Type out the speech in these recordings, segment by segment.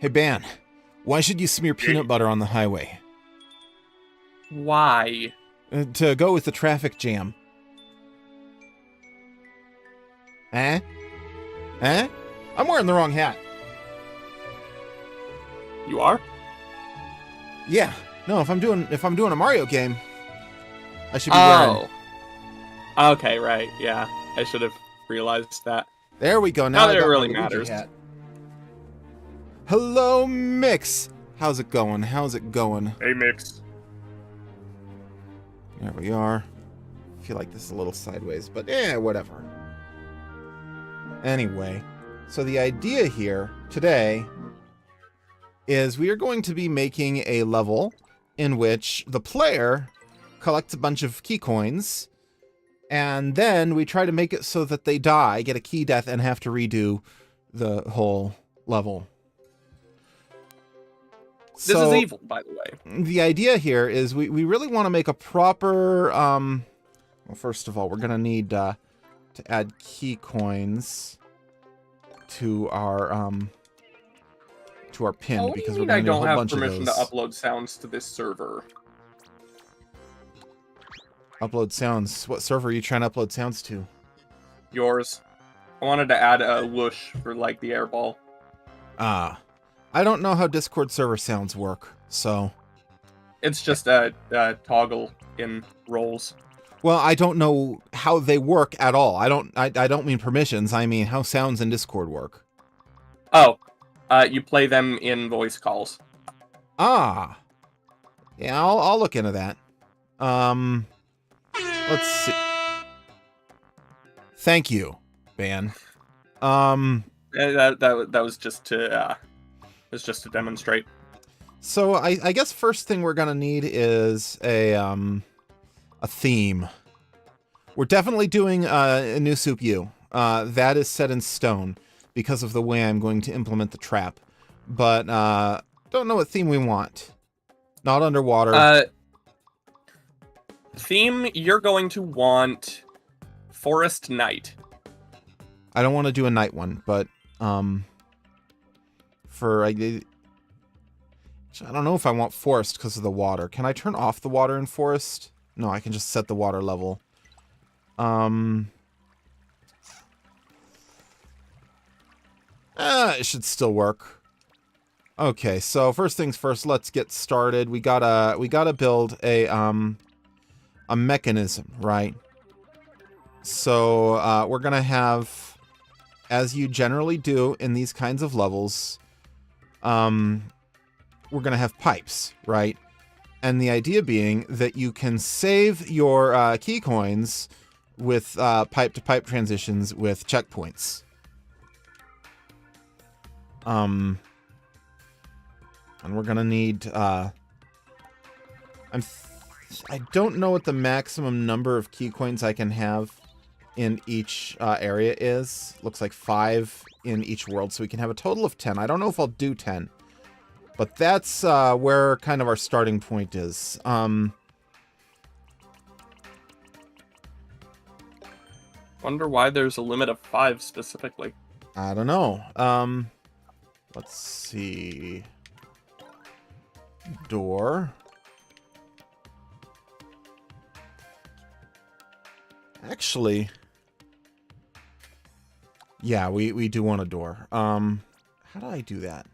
Hey, Ban, why should you smear peanut butter on the highway? Why? To go with the traffic jam. Eh? Eh? I'm wearing the wrong hat. You are? Yeah. No, if I'm doing a Mario game, I should be wearing. Oh. Okay, right. Yeah. I should have realized that. There we go. Now Not I that it got really my Luigi matters. hat. Hello, Mix. How's it going? How's it going? Hey, Mix. There we are. I feel like this is a little sideways, but whatever. Anyway, so the idea here today is we are going to be making a level in which the player collects a bunch of key coins, and then we try to make it so that they die, get a key death, and have to redo the whole level. This is evil, by the way. The idea here is we really want to make a proper... well, first of all, we're going to need to add key coins to our pin, because we're going to need a whole bunch of those. I don't have permission to upload sounds to this server. Upload sounds? What server are you trying to upload sounds to? Yours. I wanted to add a whoosh for, like, the airball. Ah. I don't know how Discord server sounds work, so... It's just a toggle in roles. Well, I don't know how they work at all. I don't mean permissions, I mean how sounds in Discord work. Oh. You play them in voice calls. Ah. Yeah, I'll look into that. Let's see. Thank you, Ban. That was just to demonstrate. So I guess first thing we're gonna need is a theme. We're definitely doing a new Soup U. That is set in stone because of the way I'm going to implement the trap. But don't know what theme we want. Not underwater. Theme, you're going to want Forest Night. I don't want to do a night one, but I don't know if I want forest because of the water. Can I turn off the water in forest? No, I can just set the water level. It should still work. Okay, so first things first, let's get started. We gotta build a mechanism, right? So we're gonna have, as you generally do in these kinds of levels, we're going to have pipes, right? And the idea being that you can save your key coins with pipe-to-pipe transitions with checkpoints. And we're going to need... I don't know what the maximum number of key coins I can have in each area is. Looks like 5 in each world, so we can have a total of 10. I don't know if I'll do 10. But that's where kind of our starting point is. Wonder why there's a limit of 5 specifically. I don't know. Let's see. Door. Actually, yeah, we do want a door. How do I do that?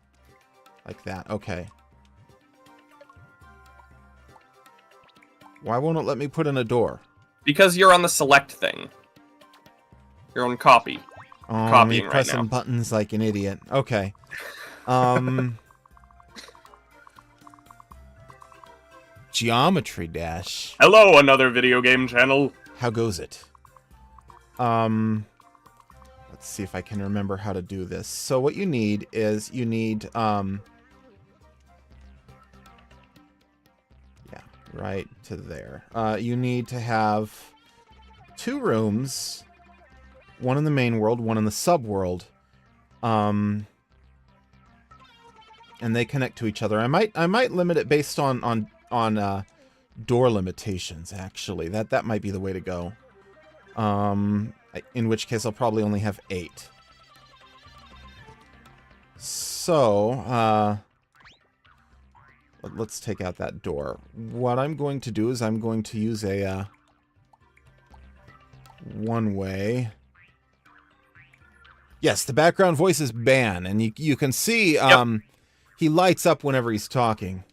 Like that. Okay. Why won't it let me put in a door? Because you're on the select thing. You're on copy. Oh, Copying me pressing right now. buttons like an idiot. Okay. Geometry Dash. Hello, another video game channel. How goes it? Let's see if I can remember how to do this. So what you need is you need yeah, right to there. You need to have 2 rooms, one in the main world, one in the subworld. And they connect to each other. I might limit it based on door limitations, actually. That might be the way to go. In which case I'll probably only have 8. So, let's take out that door. What I'm going to do is I'm going to use a one-way. Yes, the background voice is Ban, and you can see he lights up whenever he's talking.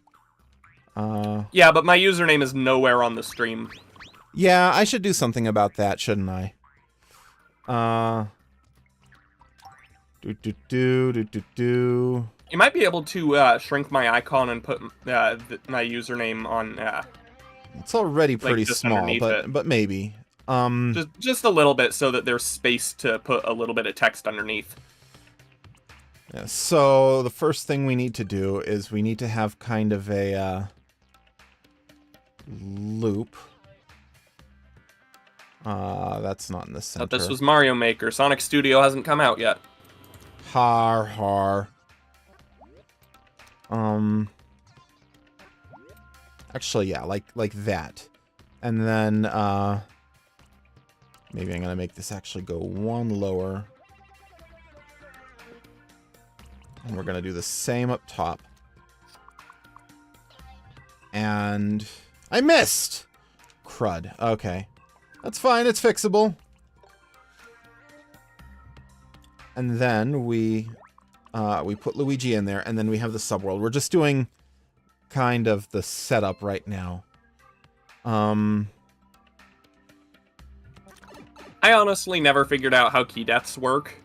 Yeah, but my username is nowhere on the stream. Yeah, I should do something about that, shouldn't I? Do. You might be able to shrink my icon and put my username on. It's already pretty just small, underneath it. but maybe. Just a little bit so that there's space to put a little bit of text underneath. Yeah, so the first thing we need to do is we need to have kind of a loop. That's not in the center. Thought this was Mario Maker. Sonic Studio hasn't come out yet. Har har. Actually, yeah, like that. And then maybe I'm gonna make this actually go one lower. And we're gonna do the same up top. And I missed! Crud. Okay. That's fine, it's fixable. And then we put Luigi in there, and then we have the subworld. We're just doing kind of the setup right now. I honestly never figured out how key deaths work.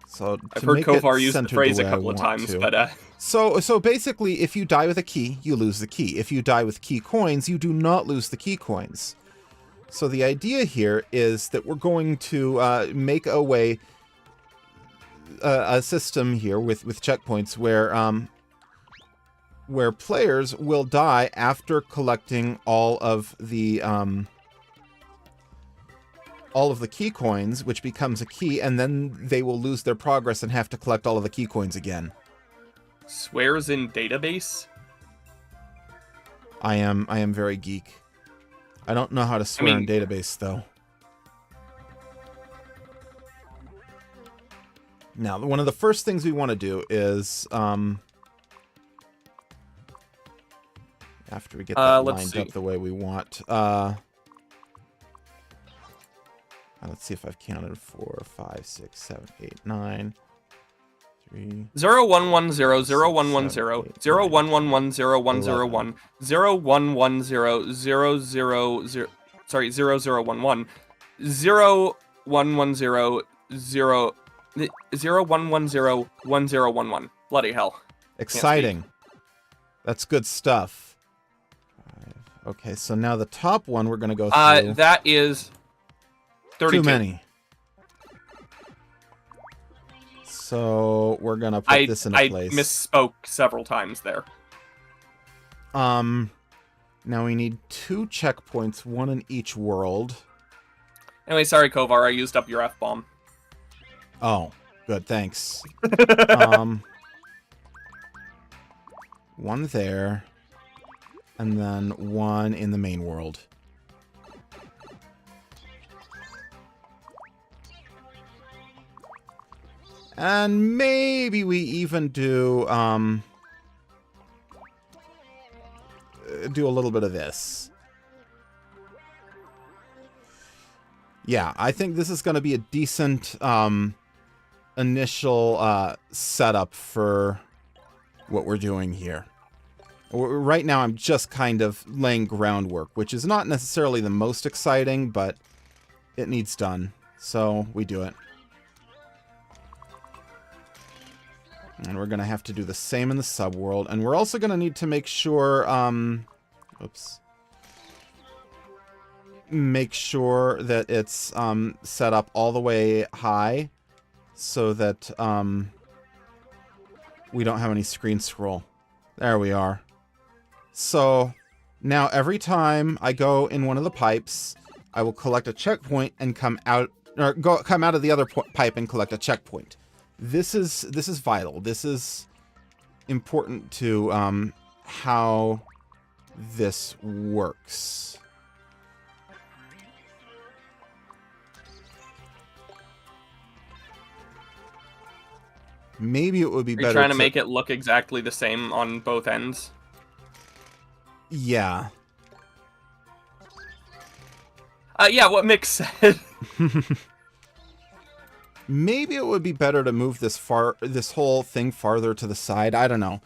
So I've heard Kovar use the phrase a couple of times, but So basically, if you die with a key, you lose the key. If you die with key coins, you do not lose the key coins. So the idea here is that we're going to make a way, a system here with checkpoints where players will die after collecting all of the key coins, which becomes a key, and then they will lose their progress and have to collect all of the key coins again. Swears in database? I am very geek. I don't know how to swear in database, though. Now, one of the first things we want to do is, after we get that lined up the way we want, let's see if I've counted 4, 5, 6, 7, 8, 9, 3. 0110 0110 0111 0101 0110 000 sorry 0011 0110 0110 1011. Bloody hell. Exciting. That's good stuff. Okay, so now the top one we're going to go through. That is 32. Too many. So we're going to put this into place. I misspoke several times there. Now we need 2 checkpoints, 1 in each world. Anyway, sorry, Kovar, I used up your F-bomb. Oh, good, thanks. 1 there, and then 1 in the main world. And maybe we even do a little bit of this. Yeah, I think this is going to be a decent initial setup for what we're doing here. Right now, I'm just kind of laying groundwork, which is not necessarily the most exciting, but it needs done. So we do it. And we're going to have to do the same in the subworld. And we're also going to need to make sure, make sure that it's set up all the way high so that we don't have any screen scroll. There we are. So now every time I go in one of the pipes, I will collect a checkpoint and come out of the other pipe and collect a checkpoint. This is vital. This is important to how this works. Maybe it would be Are better you trying to make it look exactly the same on both ends? Yeah. Yeah, what Mick said. Maybe it would be better to move this whole thing farther to the side. I don't know.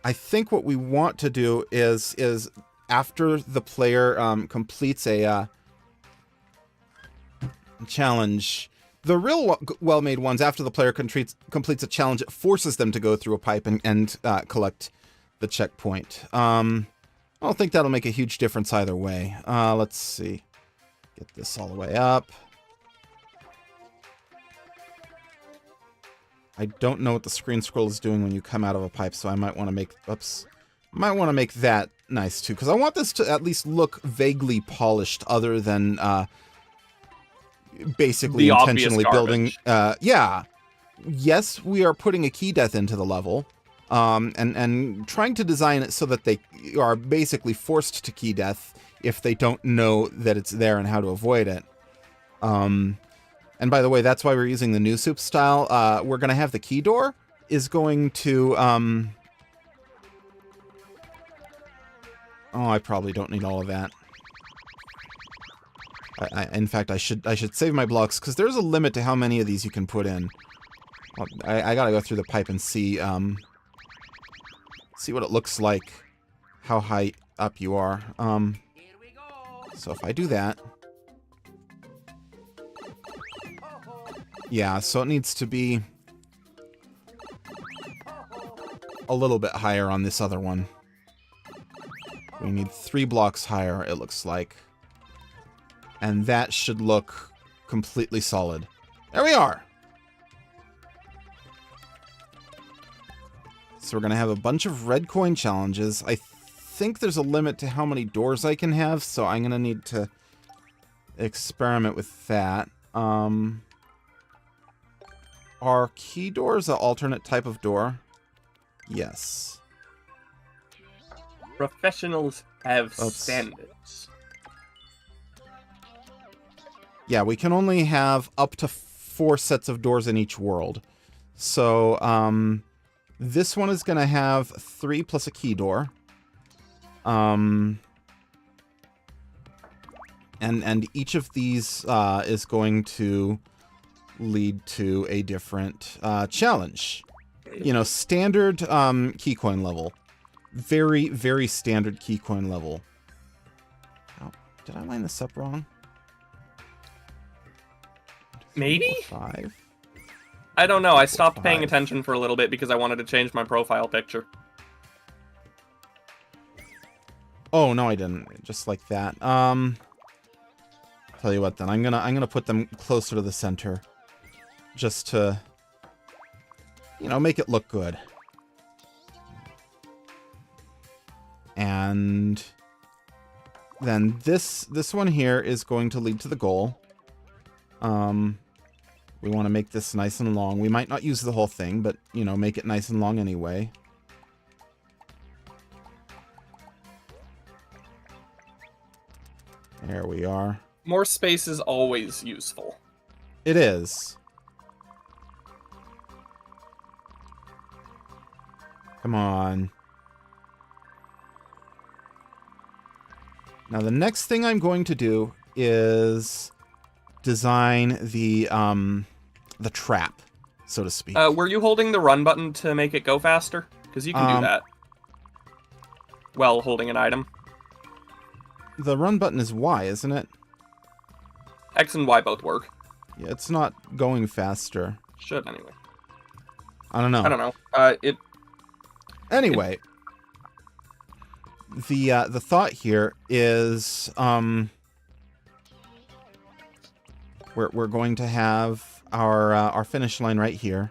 I think what we want to do is after the player completes a challenge, the real well-made ones, after the player completes a challenge, it forces them to go through a pipe and collect the checkpoint. I don't think that'll make a huge difference either way. Let's see. Get this all the way up. I don't know what the screen scroll is doing when you come out of a pipe, so I might want to make... Oops. Might want to make that nice, too, because I want this to at least look vaguely polished, other than basically The intentionally building... garbage. Yeah. Yes, we are putting a key death into the level, and trying to design it so that they are basically forced to key death if they don't know that it's there and how to avoid it. And by the way, that's why we're using the new soup style. We're going to have the key door is going to... Oh, I probably don't need all of that. In fact, I should save my blocks, because there's a limit to how many of these you can put in. I gotta go through the pipe and see what it looks like, how high up you are. So if I do that... Yeah, so it needs to be a little bit higher on this other one. We need 3 blocks higher, it looks like. And that should look completely solid. There we are! So we're going to have a bunch of red coin challenges. I think there's a limit to how many doors I can have, so I'm going to need to experiment with that. Are key doors an alternate type of door? Yes. Professionals have Oops. standards. Yeah, we can only have up to 4 sets of doors in each world. So, this one is going to have 3 plus a key door. And each of these is going to lead to a different challenge. You know, standard key coin level. Very, very standard key coin level. Oh, did I line this up wrong? Maybe? 5. I don't know. I stopped paying 5. attention for a little bit because I wanted to change my profile picture. Oh no, I didn't. Just like that. Tell you what, then I'm gonna put them closer to the center, just to, you know, make it look good. And then this one here is going to lead to the goal. We want to make this nice and long. We might not use the whole thing, but, you know, make it nice and long anyway. There we are. More space is always useful. It is. Come on. Now the next thing I'm going to do is design the trap, so to speak. Were you holding the run button to make it go faster? Because you can do that. While holding an item. The run button is Y, isn't it? X and Y both work. Yeah, it's not going faster. Should, anyway. I don't know. I don't know. Anyway, the thought here is we're going to have our finish line right here.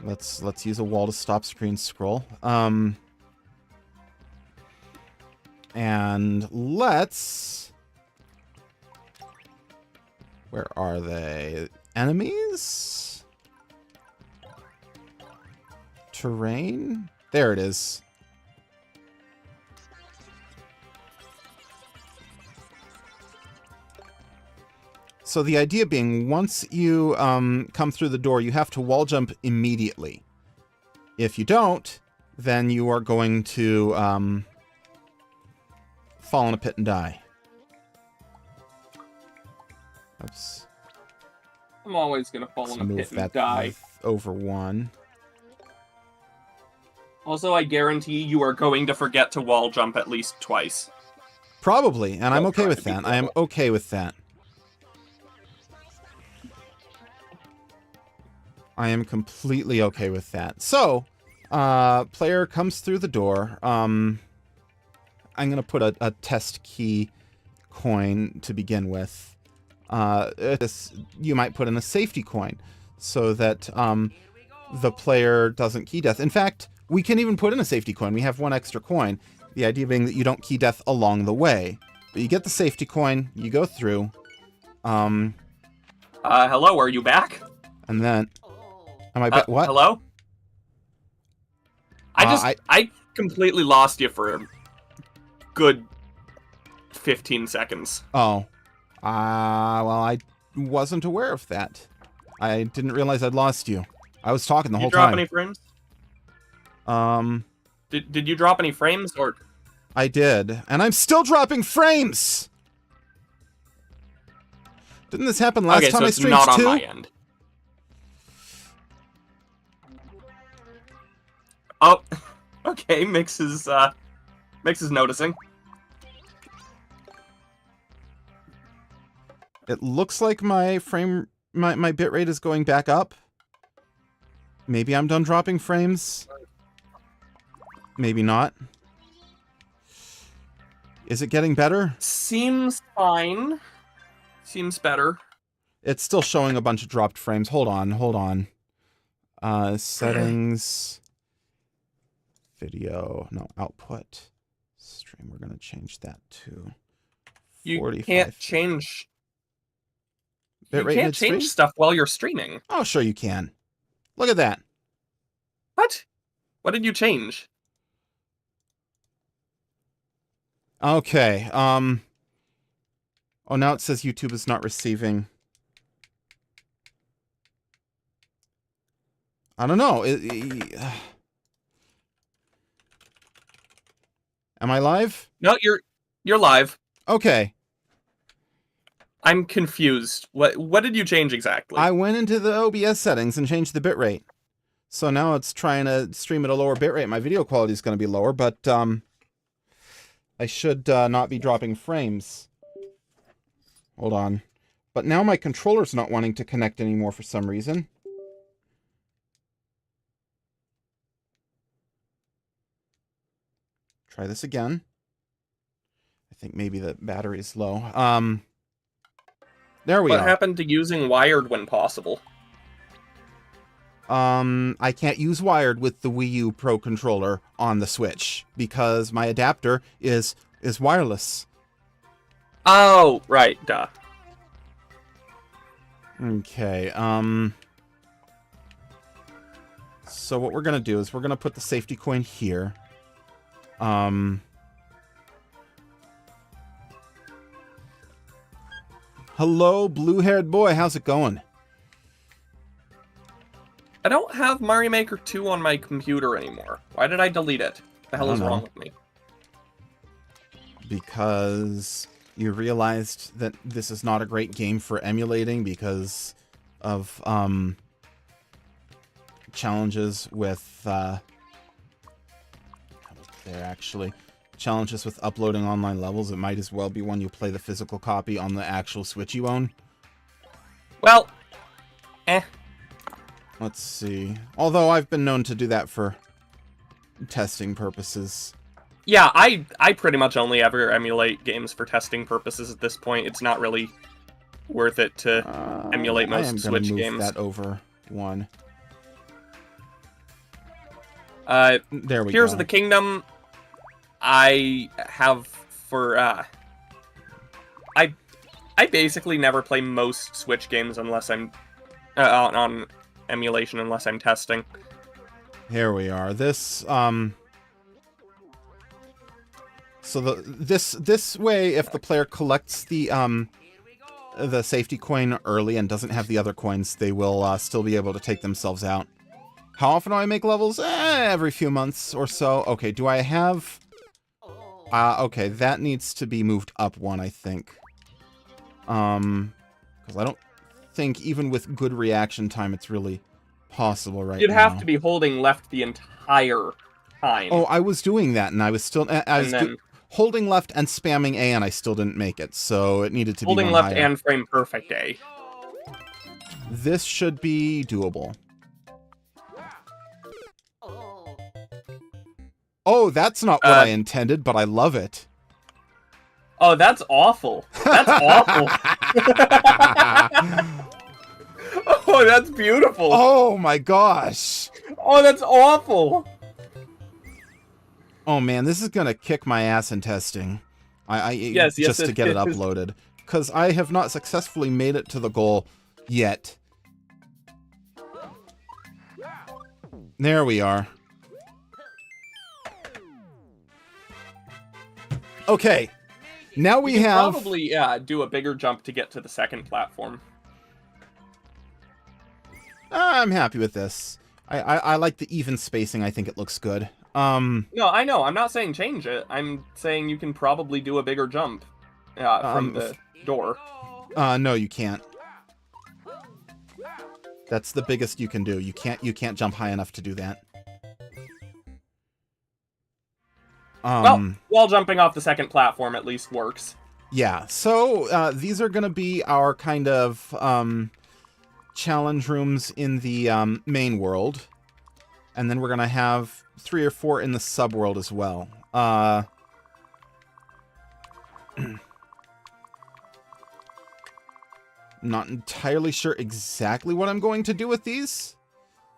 Let's use a wall to stop screen scroll. And let's... Where are they? Enemies? Terrain? There it is. So the idea being, once you come through the door, you have to wall jump immediately. If you don't, then you are going to fall in a pit and die. Oops. I'm always gonna fall in a Move pit and that die. over 1. Also, I guarantee you are going to forget to wall jump at least twice. Probably, and I'm Don't okay try with to be that. I am clever. okay with that. I am completely okay with that. So, player comes through the door. I'm going to put a test key coin to begin with. You might put in a safety coin so that the player doesn't key death. In fact, we can even put in a safety coin. We have 1 extra coin. The idea being that you don't key death along the way. But you get the safety coin, you go through. Hello, are you back? And then... Am I back? What? Hello? I completely lost you for a good 15 seconds. Oh. Well, I wasn't aware of that. I didn't realize I'd lost you. I was talking the whole time. Did you drop any frames? Um... Did you drop any frames, or... I did. And I'm still dropping frames! Didn't this happen last time I streamed it's not too? on my end. Oh, okay, Mix is noticing. It looks like my bitrate is going back up. Maybe I'm done dropping frames. Maybe not. Is it getting better? Seems fine. Seems better. It's still showing a bunch of dropped frames. Hold on. Settings. Video. No, output. Stream. We're going to change that to 45. You can't change... Bitrate You can't mid-stream? change stuff while you're streaming. Oh, sure you can. Look at that. What? What did you change? Okay. Oh, now it says YouTube is not receiving. I don't know. Am I live? No, you're live. Okay. I'm confused. What did you change exactly? I went into the OBS settings and changed the bitrate. So now it's trying to stream at a lower bitrate. My video quality is going to be lower, but I should not be dropping frames. Hold on. But now my controller's not wanting to connect anymore for some reason. Try this again. I think maybe the battery's low. There we are. What happened to using wired when possible? I can't use wired with the Wii U Pro controller on the Switch because my adapter is wireless. Oh, right, duh. Okay, so what we're gonna do is we're gonna put the safety coin here. Hello, blue-haired boy, how's it going? I don't have Mario Maker 2 on my computer anymore. Why did I delete it? What the hell is wrong with me? Because you realized that this is not a great game for emulating because of challenges with challenges with uploading online levels. It might as well be one you play the physical copy on the actual Switch you own. Well, Let's see. Although I've been known to do that for testing purposes. Yeah, I pretty much only ever emulate games for testing purposes at this point. It's not really worth it to emulate most Switch games. I am going to move that over one. There we go. Tears of the Kingdom, I have for I basically never play most Switch games unless I'm on emulation unless I'm testing. Here we are. This so this way, if the player collects the the safety coin early and doesn't have the other coins, they will still be able to take themselves out. How often do I make levels? Every few months or so. Okay, do I have... okay, that needs to be moved up one, I think. Because I don't think even with good reaction time, it's really possible right now. You'd have to be holding left the entire time. Oh, I was doing that, and I was still... holding left and spamming A, and I still didn't make it, so it needed to be holding left higher. and frame perfect A. This should be doable. Oh, that's not what I intended, but I love it. Oh, that's awful. That's awful. Oh, that's beautiful. Oh my gosh. Oh, that's awful. Oh man, this is gonna kick my ass in testing. Yes, just to get it is. uploaded. Because I have not successfully made it to the goal yet. There we are. Okay. Now we have... probably do a bigger jump to get to the second platform. I'm happy with this. I like the even spacing. I think it looks good. No, I know. I'm not saying change it. I'm saying you can probably do a bigger jump from the door. No, you can't. That's the biggest you can do. You can't jump high enough to do that. Well, wall jumping off the second platform at least works. Yeah, so these are going to be our kind of challenge rooms in the main world. And then we're going to have 3 or 4 in the subworld as well. Not entirely sure exactly what I'm going to do with these.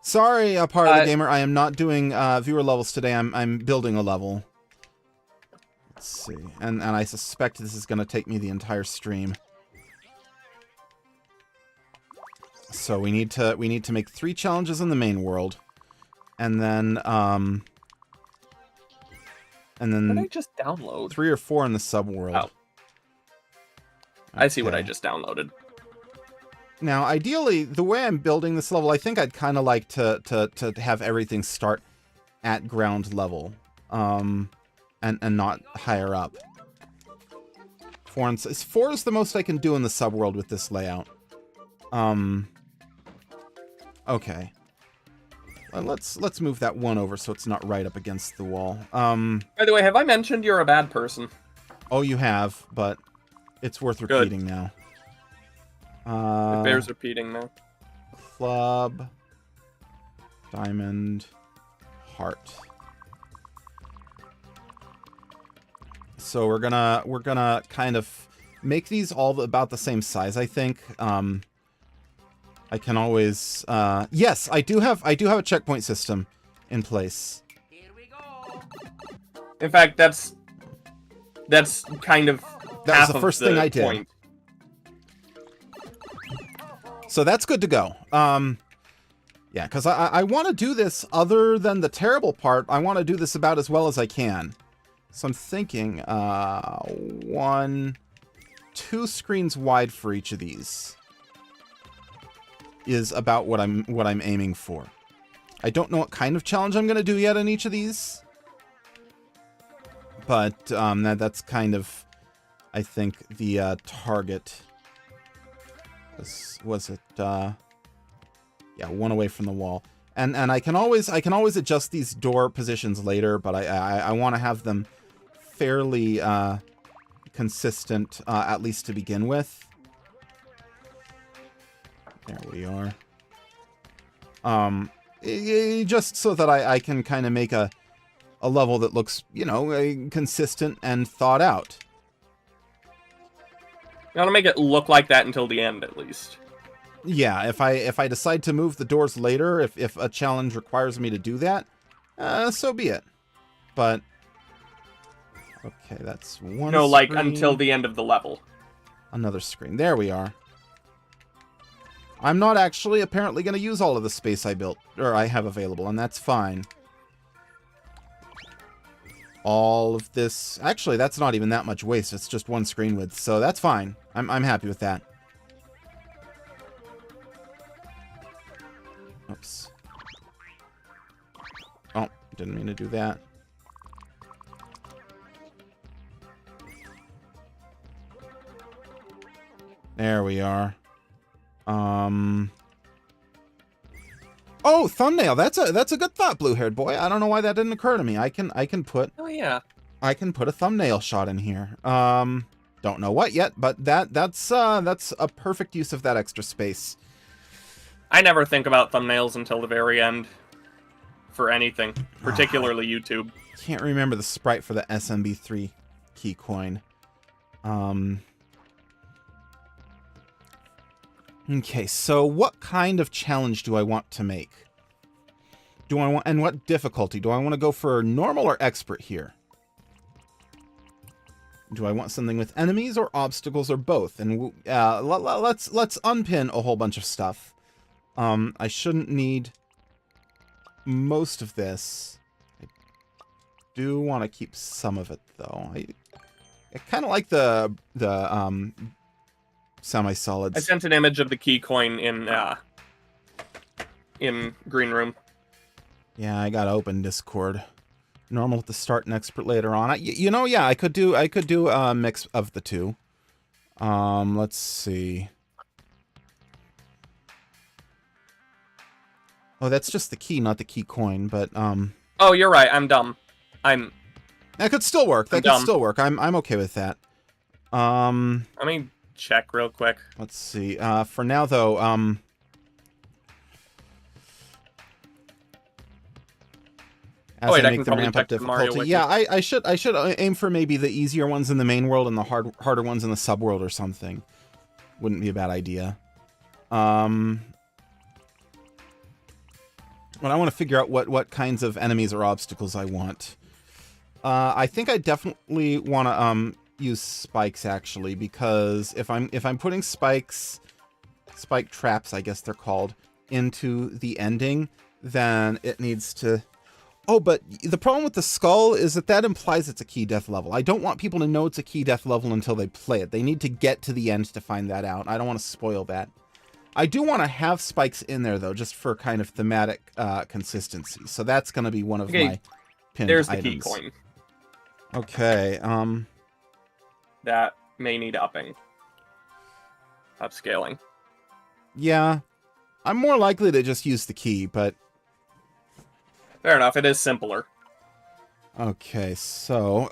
Sorry, part of the gamer, I am not doing viewer levels today. I'm building a level. Let's see, and I suspect this is going to take me the entire stream. So we need to make 3 challenges in the main world, and then What did I just download? 3 or 4 in the subworld. Oh. I see what I just downloaded. Now, ideally, the way I'm building this level, I think I'd kind of like to have everything start at ground level, and not higher up. 4 is the most I can do in the subworld with this layout. Okay. Let's move that 1 over so it's not right up against the wall. By the way, have I mentioned you're a bad person? Oh, you have, but it's worth repeating now. It bears repeating now. Club, diamond, heart. So we're gonna kind of make these all about the same size, I think. I can always yes, I do have a checkpoint system in place. In fact, that's kind of that was the first thing I did. Point. So that's good to go. Yeah, because I want to do this other than the terrible part. I want to do this about as well as I can. So I'm thinking 1, 2 screens wide for each of these is about what I'm aiming for. I don't know what kind of challenge I'm going to do yet in each of these, but that's kind of, I think, the target. Was it yeah, 1 away from the wall, and I can always adjust these door positions later, but I want to have them fairly consistent, at least to begin with. There we are. Just so that I can kind of make a level that looks, you know, consistent and thought out. You want to make it look like that until the end, at least. Yeah, if I decide to move the doors later, if a challenge requires me to do that, so be it. But okay, that's 1. No, like screen. until the end of the level. Another screen. There we are. I'm not actually apparently going to use all of the space I built, or I have available, and that's fine. All of this... Actually, that's not even that much waste. It's just 1 screen width, so that's fine. I'm happy with that. Oops. Oh, didn't mean to do that. There we are. Oh, thumbnail. That's a good thought, blue-haired boy. I don't know why that didn't occur to me. I can put Oh yeah. I can put a thumbnail shot in here. Don't know what yet, but that's a perfect use of that extra space. I never think about thumbnails until the very end for anything, particularly YouTube. Can't remember the sprite for the SMB3 key coin. Okay, so what kind of challenge do I want to make? And what difficulty? Do I want to go for normal or expert here? Do I want something with enemies or obstacles or both? And let's unpin a whole bunch of stuff. I shouldn't need most of this. I do want to keep some of it though. I kind of like the semi-solids. I sent an image of the key coin in Green Room. Yeah, I gotta open Discord. Normal at the start and expert later on. Yeah, I could do a mix of the two. Let's see. Oh, that's just the key, not the key coin, but Oh, you're right. I'm dumb. that could still work. That could still work. I'm okay with that. Let me check real quick. Let's see. For now though, as I make them ramp up difficulty. Yeah, I should aim for maybe the easier ones in the main world and the harder ones in the subworld or something. Wouldn't be a bad idea. But I want to figure out what kinds of enemies or obstacles I want. I think I definitely want to use spikes actually, because if I'm putting spike traps, I guess they're called, into the ending, then it needs to. Oh, but the problem with the skull is that implies it's a key death level. I don't want people to know it's a key death level until they play it. They need to get to the end to find that out. I don't want to spoil that. I do want to have spikes in there, though, just for kind of thematic consistency. So that's going to be one of my pinned There's the items. key coin. Okay. That may need upping. Upscaling. Yeah. I'm more likely to just use the key, but... Fair enough, it is simpler. Okay, so,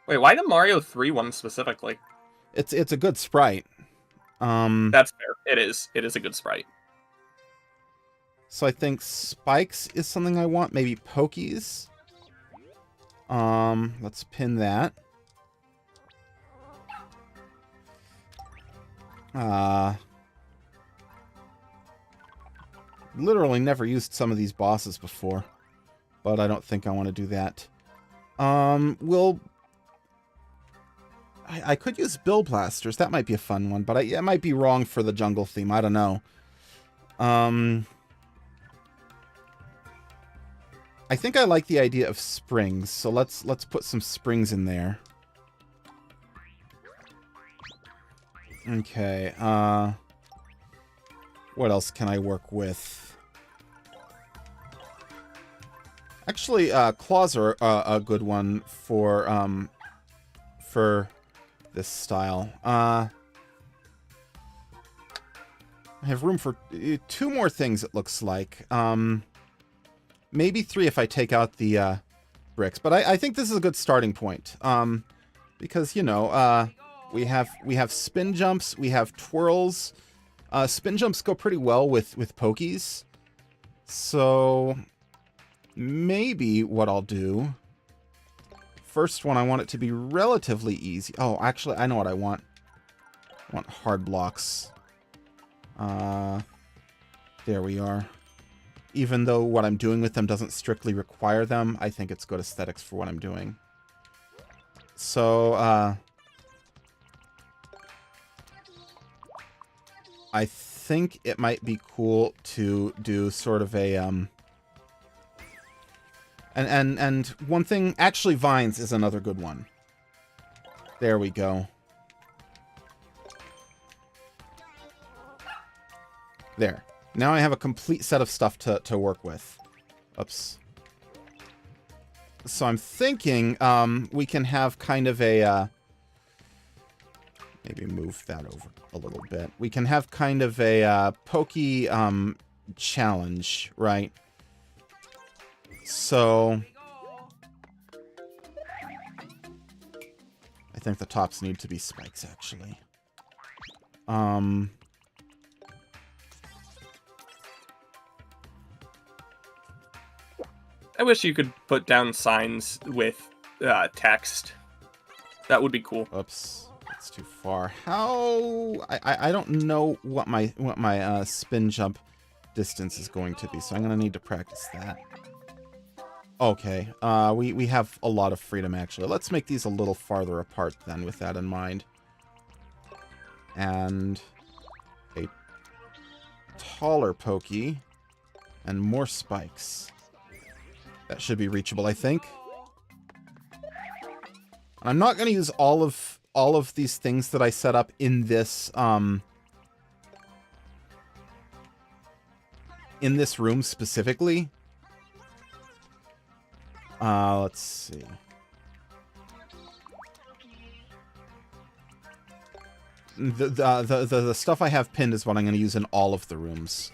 Wait, why the Mario 3 one specifically? It's a good sprite. That's fair. It is. It is a good sprite. So I think spikes is something I want. Maybe pokies. Let's pin that. Literally never used some of these bosses before, but I don't think I want to do that. I could use Bill Blasters. That might be a fun one, but it might be wrong for the jungle theme. I don't know. I think I like the idea of springs, so let's put some springs in there. Okay, what else can I work with? Actually, claws are a good one for this style. I have room for 2 more things, it looks like. Maybe 3 if I take out the bricks, but I think this is a good starting point. Because, you know, we have spin jumps, we have twirls. Spin jumps go pretty well with pokies. So maybe what I'll do, first one, I want it to be relatively easy. Oh, actually, I know what I want. I want hard blocks. There we are. Even though what I'm doing with them doesn't strictly require them, I think it's good aesthetics for what I'm doing. So, I think it might be cool to do sort of a, and one thing, actually vines is another good one. There we go. There. Now I have a complete set of stuff to work with. Oops. So I'm thinking we can have kind of a... maybe move that over a little bit. We can have kind of a pokey challenge, right? So... I think the tops need to be spikes, actually. I wish you could put down signs with text. That would be cool. Oops, that's too far. How? I don't know what my spin jump distance is going to be, so I'm gonna need to practice that. Okay, we have a lot of freedom actually. Let's make these a little farther apart then, with that in mind. And a taller pokey and more spikes. That should be reachable, I think. I'm not going to use all of these things that I set up in this room specifically. Let's see. The stuff I have pinned is what I'm going to use in all of the rooms.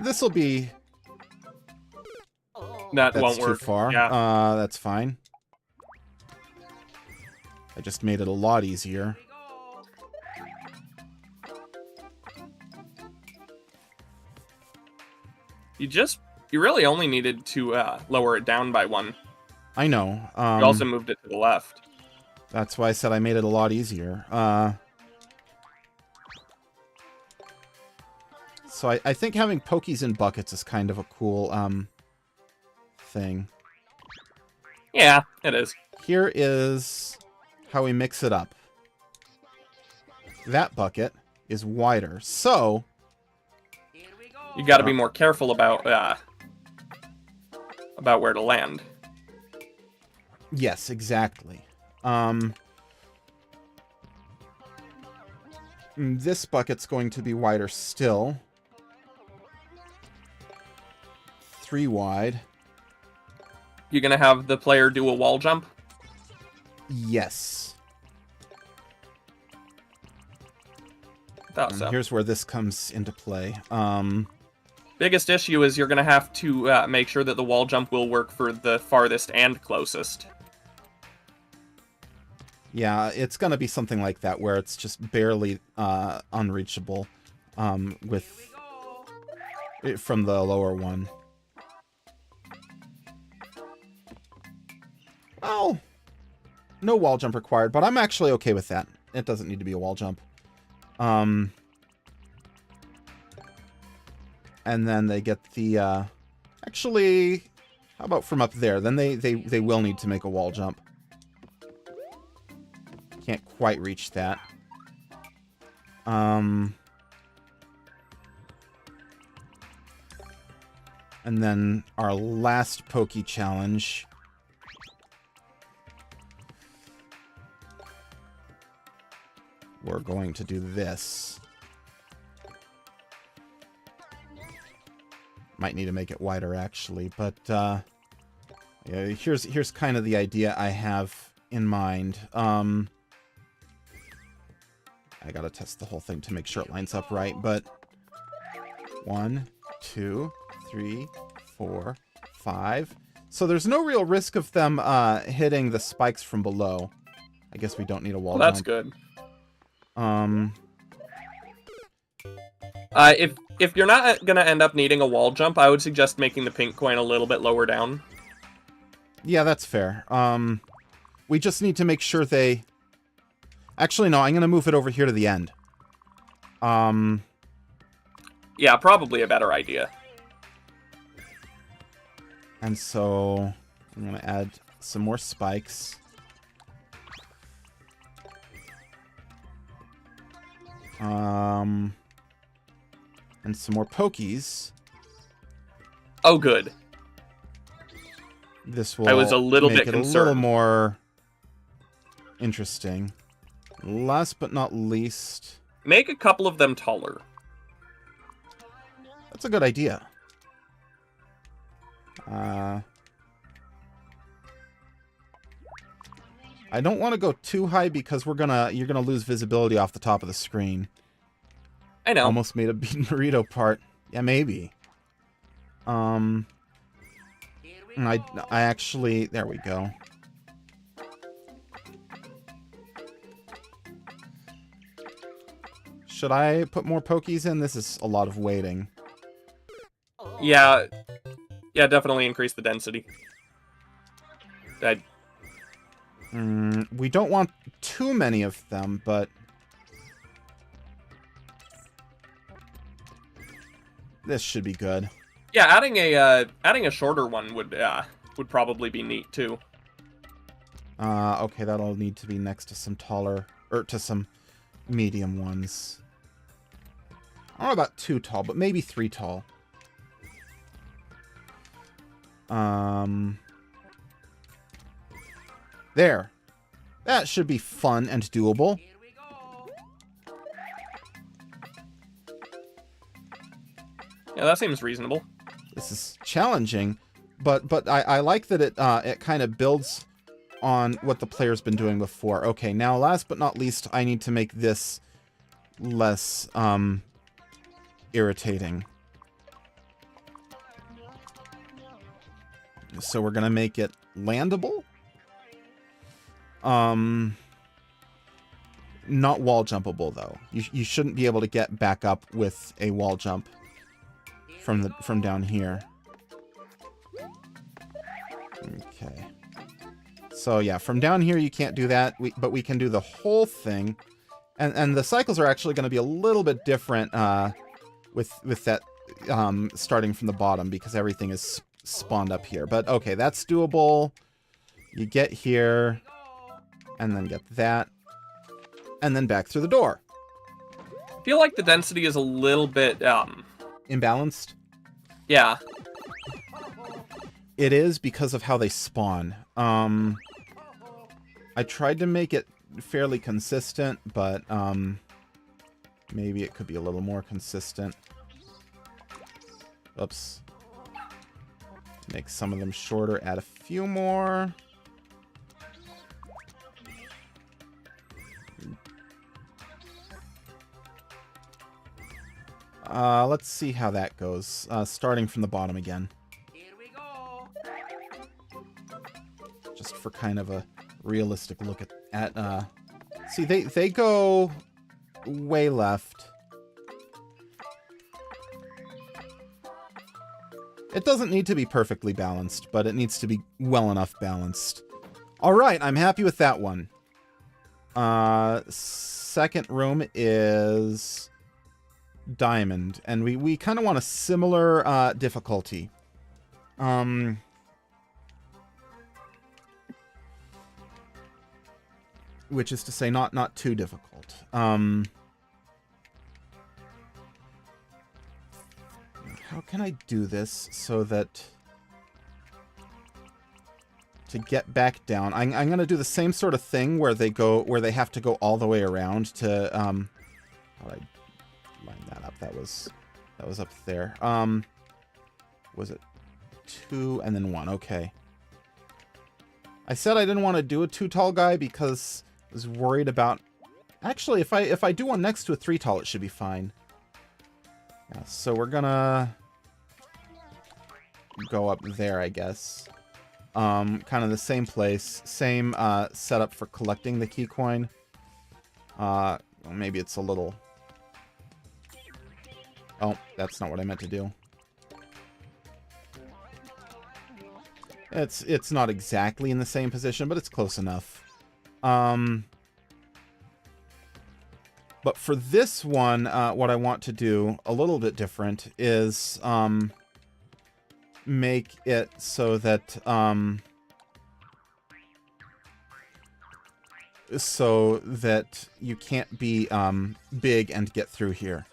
This will be... That That's won't too work. far. Yeah. That's fine. I just made it a lot easier. You really only needed to lower it down by one. I know. You also moved it to the left. That's why I said I made it a lot easier. So I think having pokies in buckets is kind of a cool thing. Yeah, it is. Here is how we mix it up. That bucket is wider, so... You got to be more careful about where to land. Yes, exactly. This bucket's going to be wider still. 3 wide. You're going to have the player do a wall jump? Yes. Thought so. Here's where this comes into play. Biggest issue is you're going to have to make sure that the wall jump will work for the farthest and closest. Yeah, it's going to be something like that, where it's just barely unreachable from the lower one. Oh, no wall jump required, but I'm actually okay with that. It doesn't need to be a wall jump. And then they get the, actually, how about from up there? Then they will need to make a wall jump. Can't quite reach that. And then our last Pokey challenge. We're going to do this. Might need to make it wider, actually, but yeah, here's kind of the idea I have in mind. I gotta test the whole thing to make sure it lines up right, but 1, 2, 3, 4, 5. So there's no real risk of them hitting the spikes from below. I guess we don't need a wall jump. That's good. If you're not gonna end up needing a wall jump, I would suggest making the pink coin a little bit lower down. Yeah, that's fair. We just need to make sure they... Actually, no, I'm gonna move it over here to the end. Yeah, probably a better idea. And so I'm gonna add some more spikes. And some more pokies. Oh, good. This will I was a little make bit it a little concerned. more interesting. Last but not least, Make a couple of them taller. That's a good idea. I don't want to go too high because you're gonna lose visibility off the top of the screen. I know. Almost made a bean burrito part. Yeah, maybe. I actually, there we go. Should I put more pokies in? This is a lot of waiting. Yeah, definitely increase the density. We don't want too many of them, but this should be good. Yeah, adding a shorter one would probably be neat too. Okay, that'll need to be next to some taller, or to some medium ones. I don't know about 2 tall, but maybe 3 tall. There. That should be fun and doable. Yeah, that seems reasonable. This is challenging, but I like that it kind of builds on what the player's been doing before. Okay, now last but not least, I need to make this less irritating. So we're gonna make it landable. Not wall jumpable though. You shouldn't be able to get back up with a wall jump from down here. Okay. So yeah, from down here you can't do that, but we can do the whole thing. And the cycles are actually going to be a little bit different with that starting from the bottom because everything is spawned up here. But okay, that's doable. You get here and then get that and then back through the door. I feel like the density is a little bit Imbalanced? Yeah. It is because of how they spawn. I tried to make it fairly consistent, but maybe it could be a little more consistent. Oops. Make some of them shorter, add a few more. Let's see how that goes. Starting from the bottom again. Just for kind of a realistic look at see, they go way left. It doesn't need to be perfectly balanced, but it needs to be well enough balanced. All right, I'm happy with that one. Second room is diamond, and we kind of want a similar difficulty. Which is to say, not too difficult. How can I do this so that to get back down, I'm gonna do the same sort of thing where they have to go all the way around to how do I line that up? That was up there. Was it 2 and then 1? Okay. I said I didn't want to do a 2 tall guy because I was worried about... Actually, if I do one next to a 3 tall, it should be fine. Yeah, so we're gonna go up there, I guess. Kind of the same place, same setup for collecting the key coin. Well, maybe it's a little... Oh, that's not what I meant to do. It's not exactly in the same position, but it's close enough. But for this one, what I want to do a little bit different is make it so that you can't be big and get through here.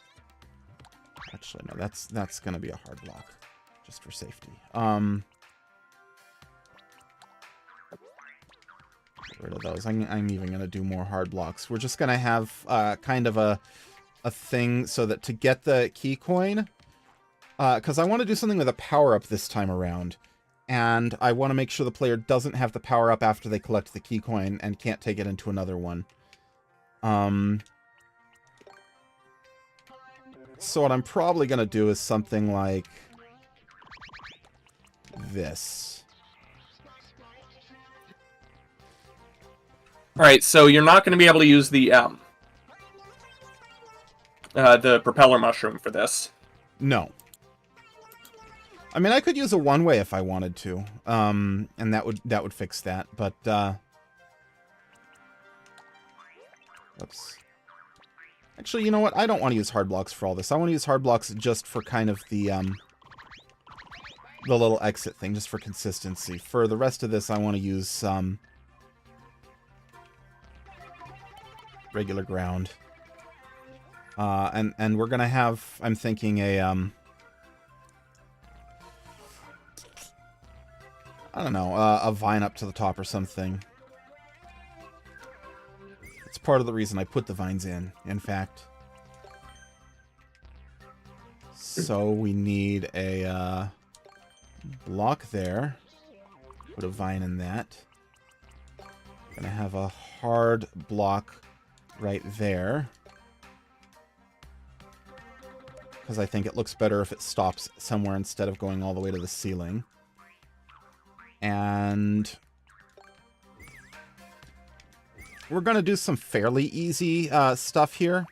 Actually, no, that's gonna be a hard block, just for safety. Get rid of those. I'm even gonna do more hard blocks. We're just gonna have kind of a a thing so that to get the key coin, because I want to do something with a power-up this time around, and I want to make sure the player doesn't have the power-up after they collect the key coin and can't take it into another one. So what I'm probably going to do is something like this. Alright, so you're not going to be able to use the propeller mushroom for this. No. I mean, I could use a one-way if I wanted to, and that would fix that, but, oops. Actually, you know what? I don't want to use hard blocks for all this. I want to use hard blocks just for kind of the little exit thing, just for consistency. For the rest of this, I want to use, regular ground. And we're gonna have, I'm thinking, I don't know, a vine up to the top or something. It's part of the reason I put the vines in fact. So we need a block there. Put a vine in that. Gonna have a hard block right there. Because I think it looks better if it stops somewhere instead of going all the way to the ceiling. And we're going to do some fairly easy stuff here.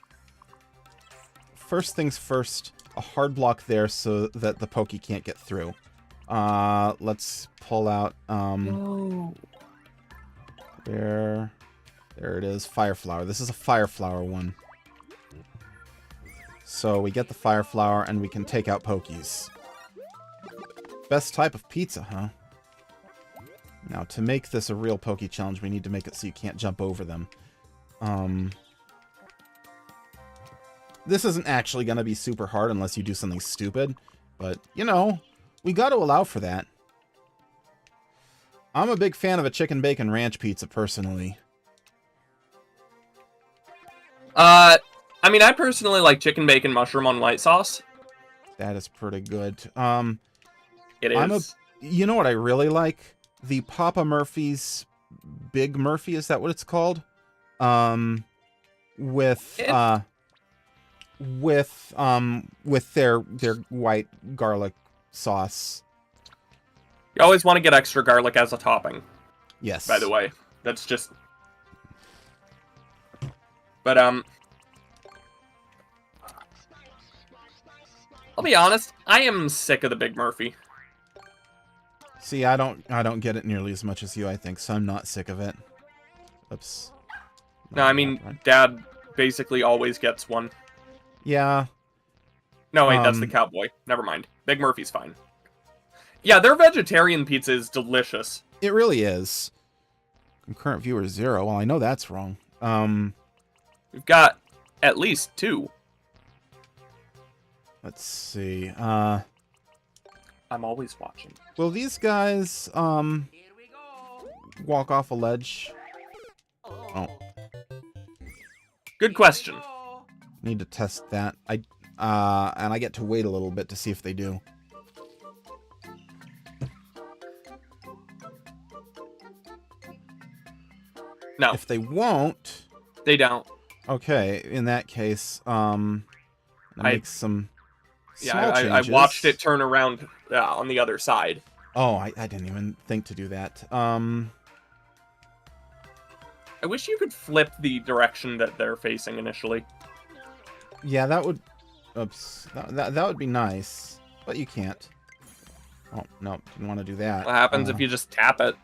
First things first, a hard block there so that the Pokey can't get through. Let's pull out... There it is, Fire Flower. This is a Fire Flower one. So we get the Fire Flower and we can take out Pokies. Best type of pizza, huh? Now, to make this a real Poke challenge, we need to make it so you can't jump over them. This isn't actually going to be super hard unless you do something stupid. But, you know, we got to allow for that. I'm a big fan of a chicken bacon ranch pizza, personally. I mean, I personally like chicken bacon mushroom on white sauce. That is pretty good. It is. You know what I really like? The Papa Murphy's Big Murphy, is that what it's called? With their white garlic sauce. You always want to get extra garlic as a topping. Yes. By the way, that's just. But I'll be honest, I am sick of the Big Murphy. See, I don't get it nearly as much as you, I think, so I'm not sick of it. Oops. No, I mean, Dad basically always gets one. Yeah. No, wait, that's the cowboy. Never mind. Big Murphy's fine. Yeah, their vegetarian pizza is delicious. It really is. Concurrent viewer 0. Well, I know that's wrong. We've got at least 2. Let's see. I'm always watching. Will these guys, walk off a ledge? Oh. Good question. Need to test that. And I get to wait a little bit to see if they do. No. If they won't... They don't. Okay, in that case, make some small changes. I watched it turn around on the other side. Oh, I didn't even think to do that. I wish you could flip the direction that they're facing initially. Yeah, that would... Oops. That would be nice. But you can't. Oh, no. Didn't want to do that. What happens if you just tap it?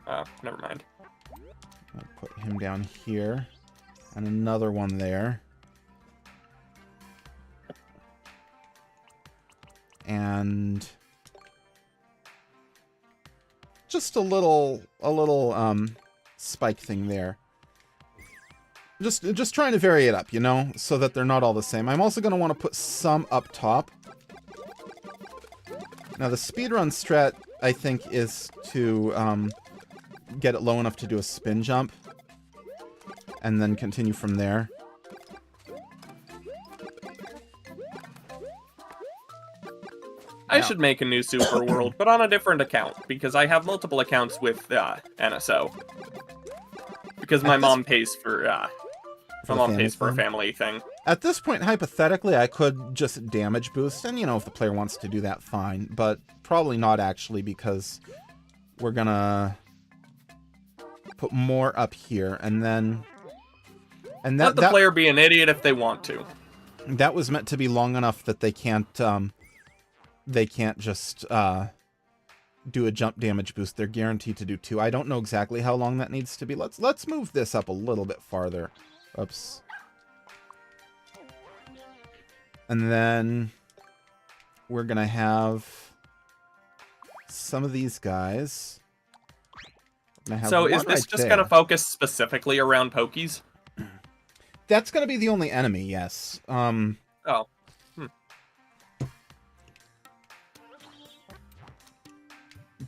Oh, never mind. I'll put him down here. And another one there. And... just a little spike thing there. Just trying to vary it up, you know, so that they're not all the same. I'm also going to want to put some up top. Now, the speedrun strat, I think, is to get it low enough to do a spin jump. And then continue from there. I should make a new Super World, but on a different account, because I have multiple accounts with NSO. Because my mom pays for a family thing. At this point, hypothetically, I could just damage boost, and, you know, if the player wants to do that, fine. But probably not, actually, because we're gonna put more up here, and then... And Let the player be an idiot if they want to. That was meant to be long enough that they can't just do a jump damage boost. They're guaranteed to do 2. I don't know exactly how long that needs to be. Let's move this up a little bit farther. Oops. And then we're gonna have some of these guys. So is this just gonna focus specifically around Pokies? That's gonna be the only enemy, yes. Oh.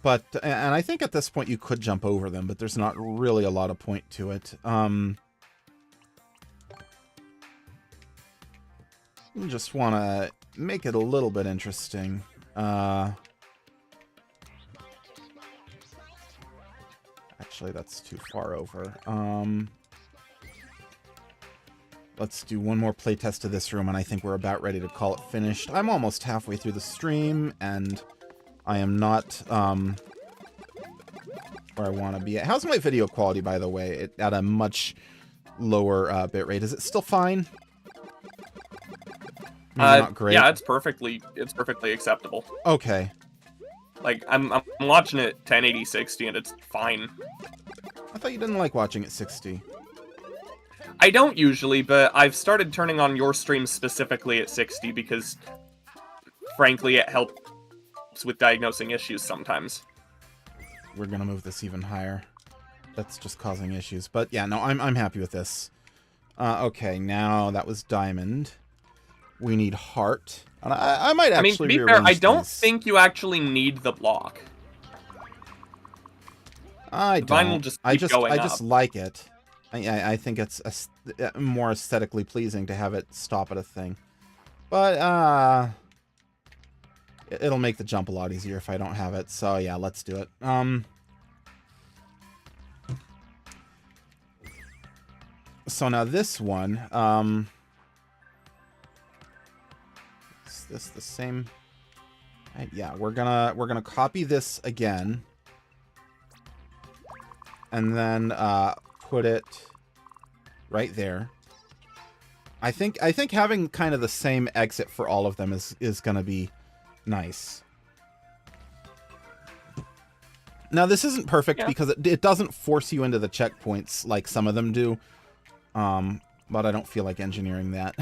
But, and I think at this point you could jump over them, but there's not really a lot of point to it. Just want to make it a little bit interesting. Actually, that's too far over. Let's do one more playtest of this room, and I think we're about ready to call it finished. I'm almost halfway through the stream, and I am not where I want to be at. How's my video quality, by the way? At a much lower bitrate. Is it still fine? Maybe not great. Yeah, it's perfectly acceptable. Okay. Like I'm watching it 1080 60 and it's fine. I thought you didn't like watching it 60. I don't usually, but I've started turning on your streams specifically at 60 because frankly it helps with diagnosing issues sometimes. We're gonna move this even higher. That's just causing issues. But yeah, no, I'm happy with this. Okay, now that was diamond. We need heart. And I might actually to be fair, I don't think you actually need the block. I don't. Mine will just keep going I just like it. I think it's more aesthetically pleasing to have it stop at a thing. But, it'll make the jump a lot easier if I don't have it. So, yeah, let's do it. So now this one, is this the same? Yeah, we're gonna copy this again. And then, put it right there. I think having kind of the same exit for all of them is gonna be nice. Now this isn't perfect because it doesn't force you into the checkpoints like some of them do. But I don't feel like engineering that.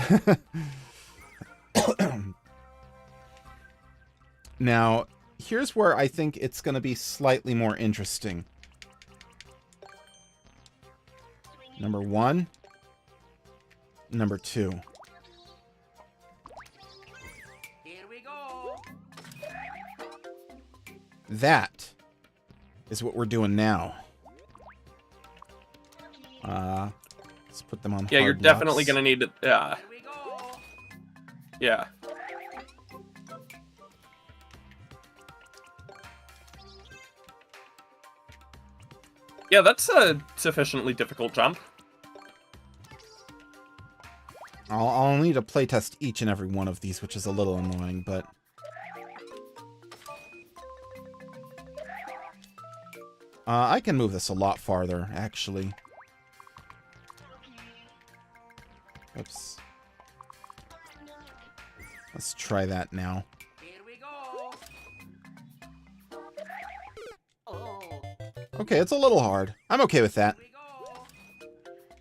Now, here's where I think it's gonna be slightly more interesting. Number 1. Number 2. Here we go. That is what we're doing now. Let's put them on. Yeah, you're definitely gonna need to. Here we go. Yeah. Yeah, that's a sufficiently difficult jump. I'll need to playtest each and every one of these, which is a little annoying, but... I can move this a lot farther, actually. Oops. Let's try that now. Here we go. Oh. Okay, it's a little hard. I'm okay with that. Here we go.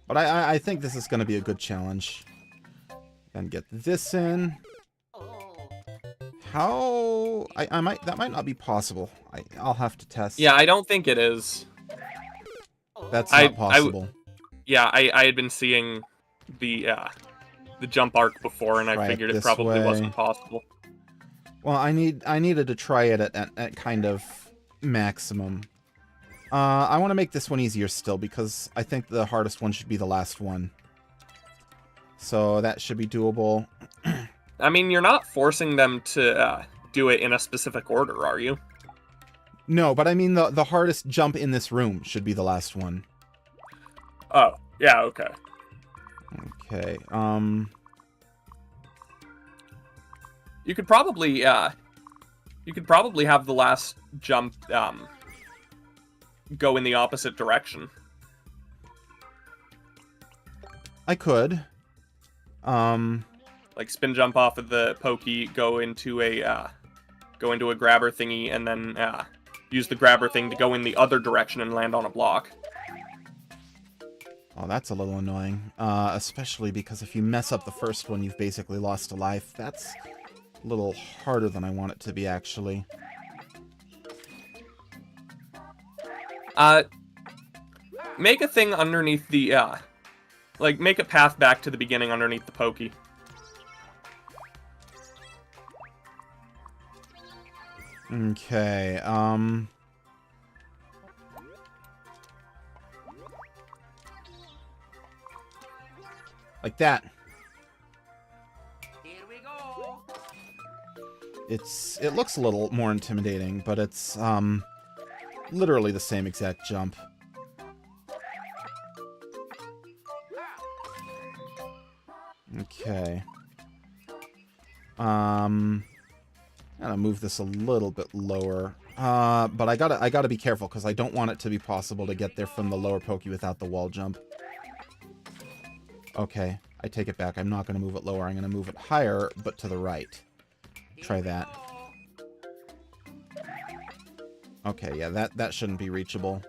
But I think this is going to be a good challenge. Then get this in. Oh. How... that might not be possible. I'll have to test. Yeah, I don't think it is. That's not possible. Yeah, I had been seeing the jump arc before, and I figured it probably wasn't possible. Well, I needed to try it at kind of maximum. I want to make this one easier still, because I think the hardest one should be the last one. So that should be doable. I mean, you're not forcing them to do it in a specific order, are you? No, but I mean the hardest jump in this room should be the last one. Oh, yeah, okay. Okay. You could probably have the last jump go in the opposite direction. I could. Like spin jump off of the pokey, go into a grabber thingy, and then use the grabber thing to go in the other direction and land on a block. Oh, that's a little annoying. Especially because if you mess up the first one, you've basically lost a life. That's a little harder than I want it to be, actually. Make a thing underneath the, like, make a path back to the beginning underneath the pokey. Okay, like that. Here we go. It looks a little more intimidating, but it's, literally the same exact jump. Okay. I'm gonna move this a little bit lower. But I gotta be careful because I don't want it to be possible to get there from the lower pokey without the wall jump. Okay, I take it back. I'm not gonna move it lower. I'm gonna move it higher, but to the right. Try that. Okay, yeah, that shouldn't be reachable.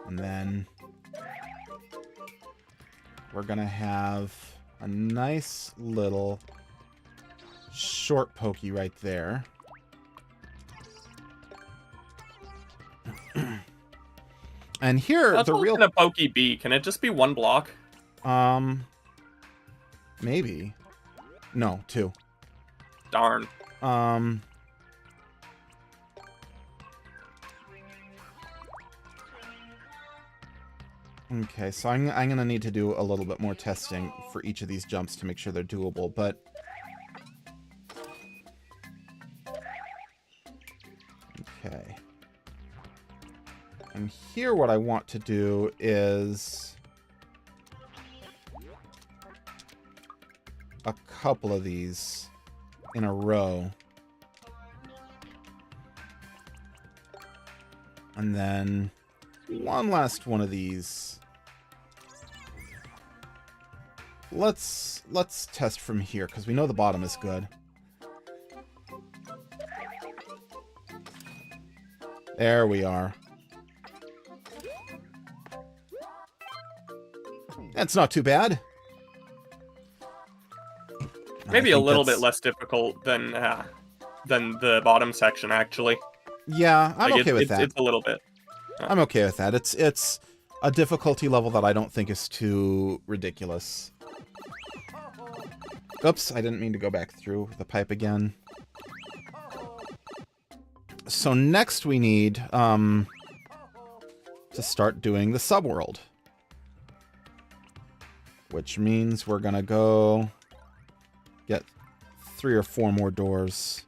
And then we're gonna have a nice little short pokey right there. And here, That's the what real... can a pokey be? Can it just be one block? Maybe. No, 2. Darn. Okay, so I'm gonna need to do a little bit more testing for each of these jumps to make sure they're doable, but... Okay. And here what I want to do is... a couple of these in a row. And then one last one of these. Let's test from here, because we know the bottom is good. There we are. That's not too bad. Maybe a little bit less difficult than the bottom section, actually. Yeah, I'm Like, okay with that. It's a little bit. I'm okay with that. It's a difficulty level that I don't think is too ridiculous. Oops, I didn't mean to go back through the pipe again. So next we need to start doing the subworld. Which means we're gonna go get 3 or 4 more doors.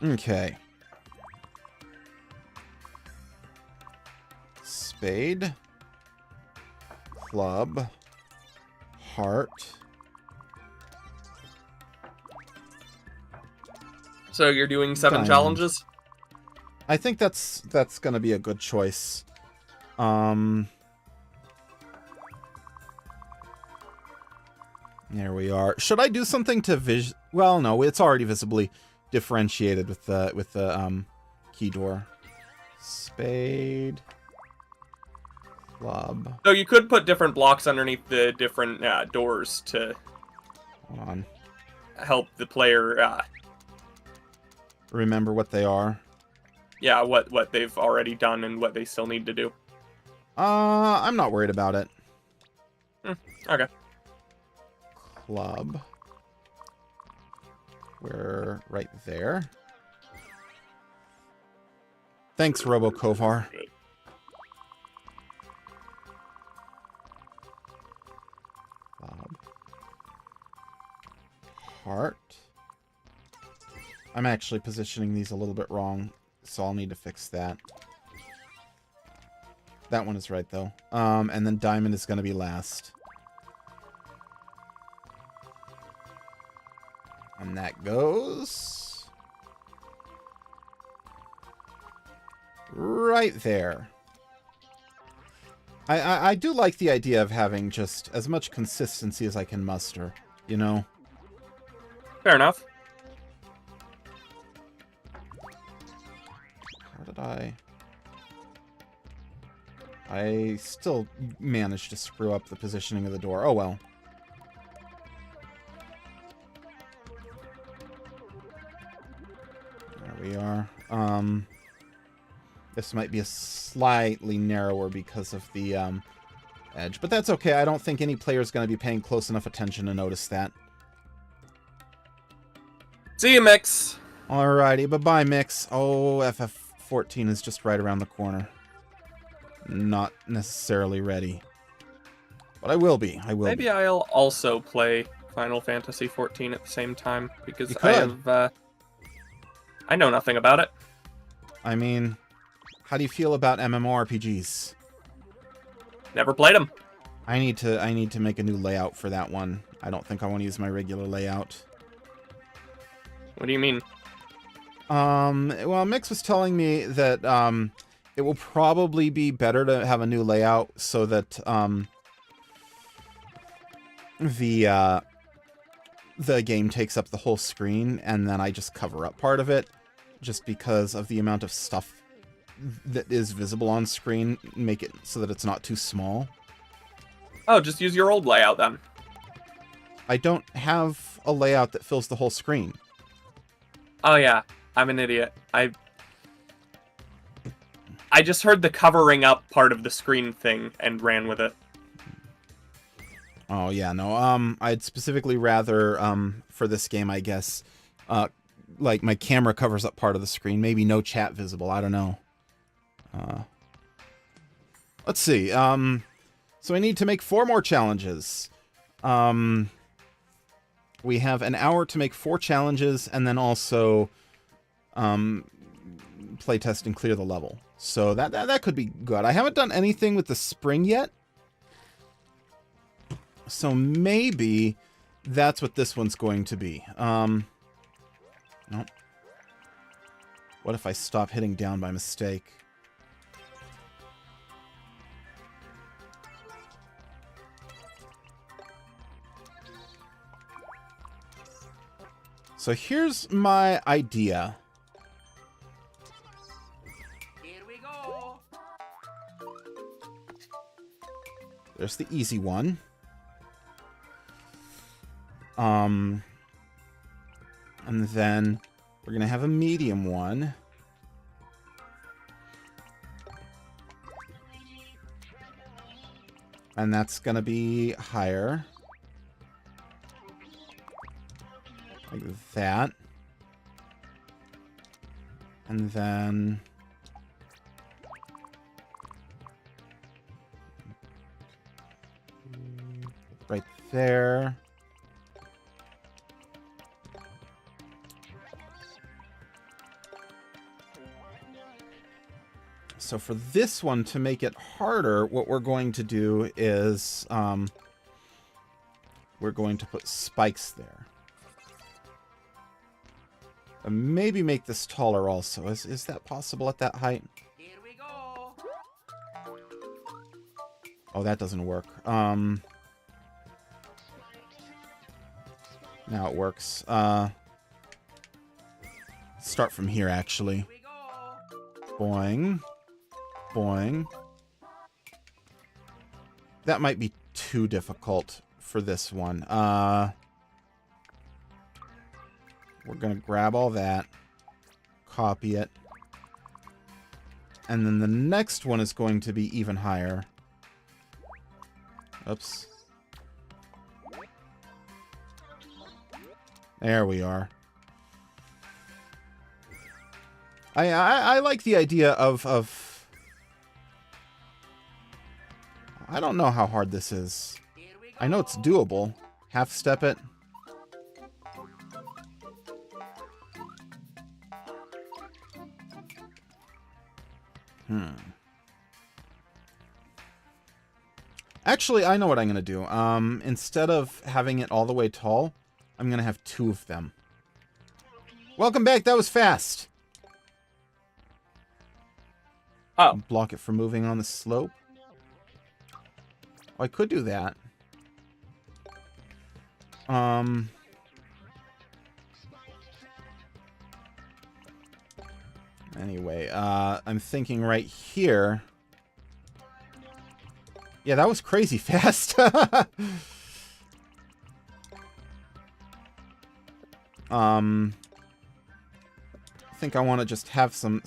Okay. Spade. Club. Heart. So you're doing 7 Diamond. challenges? I think that's gonna be a good choice. There we are. Should I do something to well, no, it's already visibly differentiated with the key door. Spade. Club. So you could put different blocks underneath the different doors to Hold on. help the player, Remember what they are. yeah, what they've already done and what they still need to do. I'm not worried about it. Okay. Club. We're right there. Thanks, Robo Kovar. part. I'm actually positioning these a little bit wrong, so I'll need to fix that. That one is right, though. And then diamond is going to be last. And that goes right there. I do like the idea of having just as much consistency as I can muster, you know? Fair enough. How did I still managed to screw up the positioning of the door. Oh, well. There we are. This might be a slightly narrower because of the edge, but that's okay. I don't think any player is going to be paying close enough attention to notice that. See you, Mix. Alrighty, bye-bye, Mix. Oh, FF14 is just right around the corner. Not necessarily ready. But I will be. Maybe I'll also play Final Fantasy XIV at the same time, because You I could. have... I know nothing about it. I mean, how do you feel about MMORPGs? Never played them. I need to make a new layout for that one. I don't think I want to use my regular layout. What do you mean? Well, Mix was telling me that it will probably be better to have a new layout so that the game takes up the whole screen and then I just cover up part of it, just because of the amount of stuff that is visible on screen. Make it so that it's not too small. Oh, just use your old layout then. I don't have a layout that fills the whole screen. Oh yeah, I'm an idiot. I just heard the covering up part of the screen thing and ran with it. Oh yeah, no. I'd specifically rather for this game, I guess, like my camera covers up part of the screen, maybe no chat visible. I don't know. Let's see. So I need to make 4 more challenges. We have an hour to make 4 challenges, and then also play test and clear the level. So that could be good. I haven't done anything with the spring yet. So maybe that's what this one's going to be. Nope. What if I stop hitting down by mistake? So here's my idea. Here we go. There's the easy one. And then we're gonna have a medium one. And that's gonna be higher. Like that. And then right there. So for this one, to make it harder, what we're going to do is we're going to put spikes there. And maybe make this taller also. Is that possible at that height? Here we go. Oh, that doesn't work. Now it works. Start from here, actually. Here we go. Boing. Boing. That might be too difficult for this one. We're going to grab all that, copy it, and then the next one is going to be even higher. Oops. There we are. I like the idea of... I don't know how hard this is. Here we go. I know it's doable. Half step it. Actually, I know what I'm going to do. Instead of having it all the way tall, I'm going to have 2 of them. Welcome back. That was fast. Oh. Block it from moving on the slope. Oh, I could do that. Anyway, I'm thinking right here. Yeah, that was crazy fast. I think I want to just have some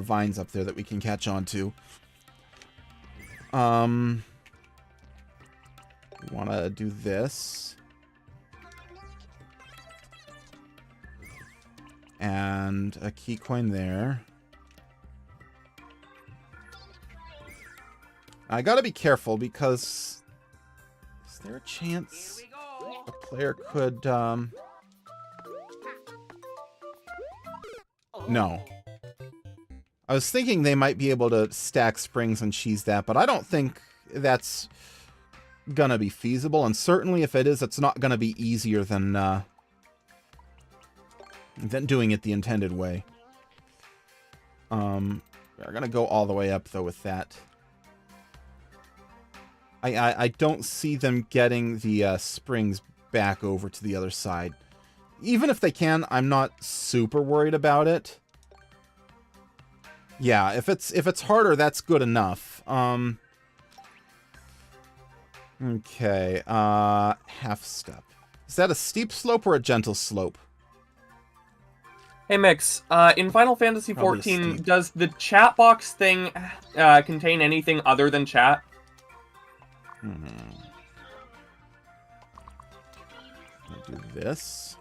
vines up there that we can catch on to. Want to do this. And a key coin there. I gotta be careful because is there a chance a player could No. I was thinking they might be able to stack springs and cheese that, but I don't think that's gonna be feasible, and certainly if it is, it's not gonna be easier than doing it the intended way. We're gonna go all the way up though with that. I don't see them getting the springs back over to the other side. Even if they can, I'm not super worried about it. Yeah, if it's harder, that's good enough. Okay, half step. Is that a steep slope or a gentle slope? Hey Mix, in Final Fantasy Probably XIV, steep. does the chat box thing contain anything other than chat? I'll do this.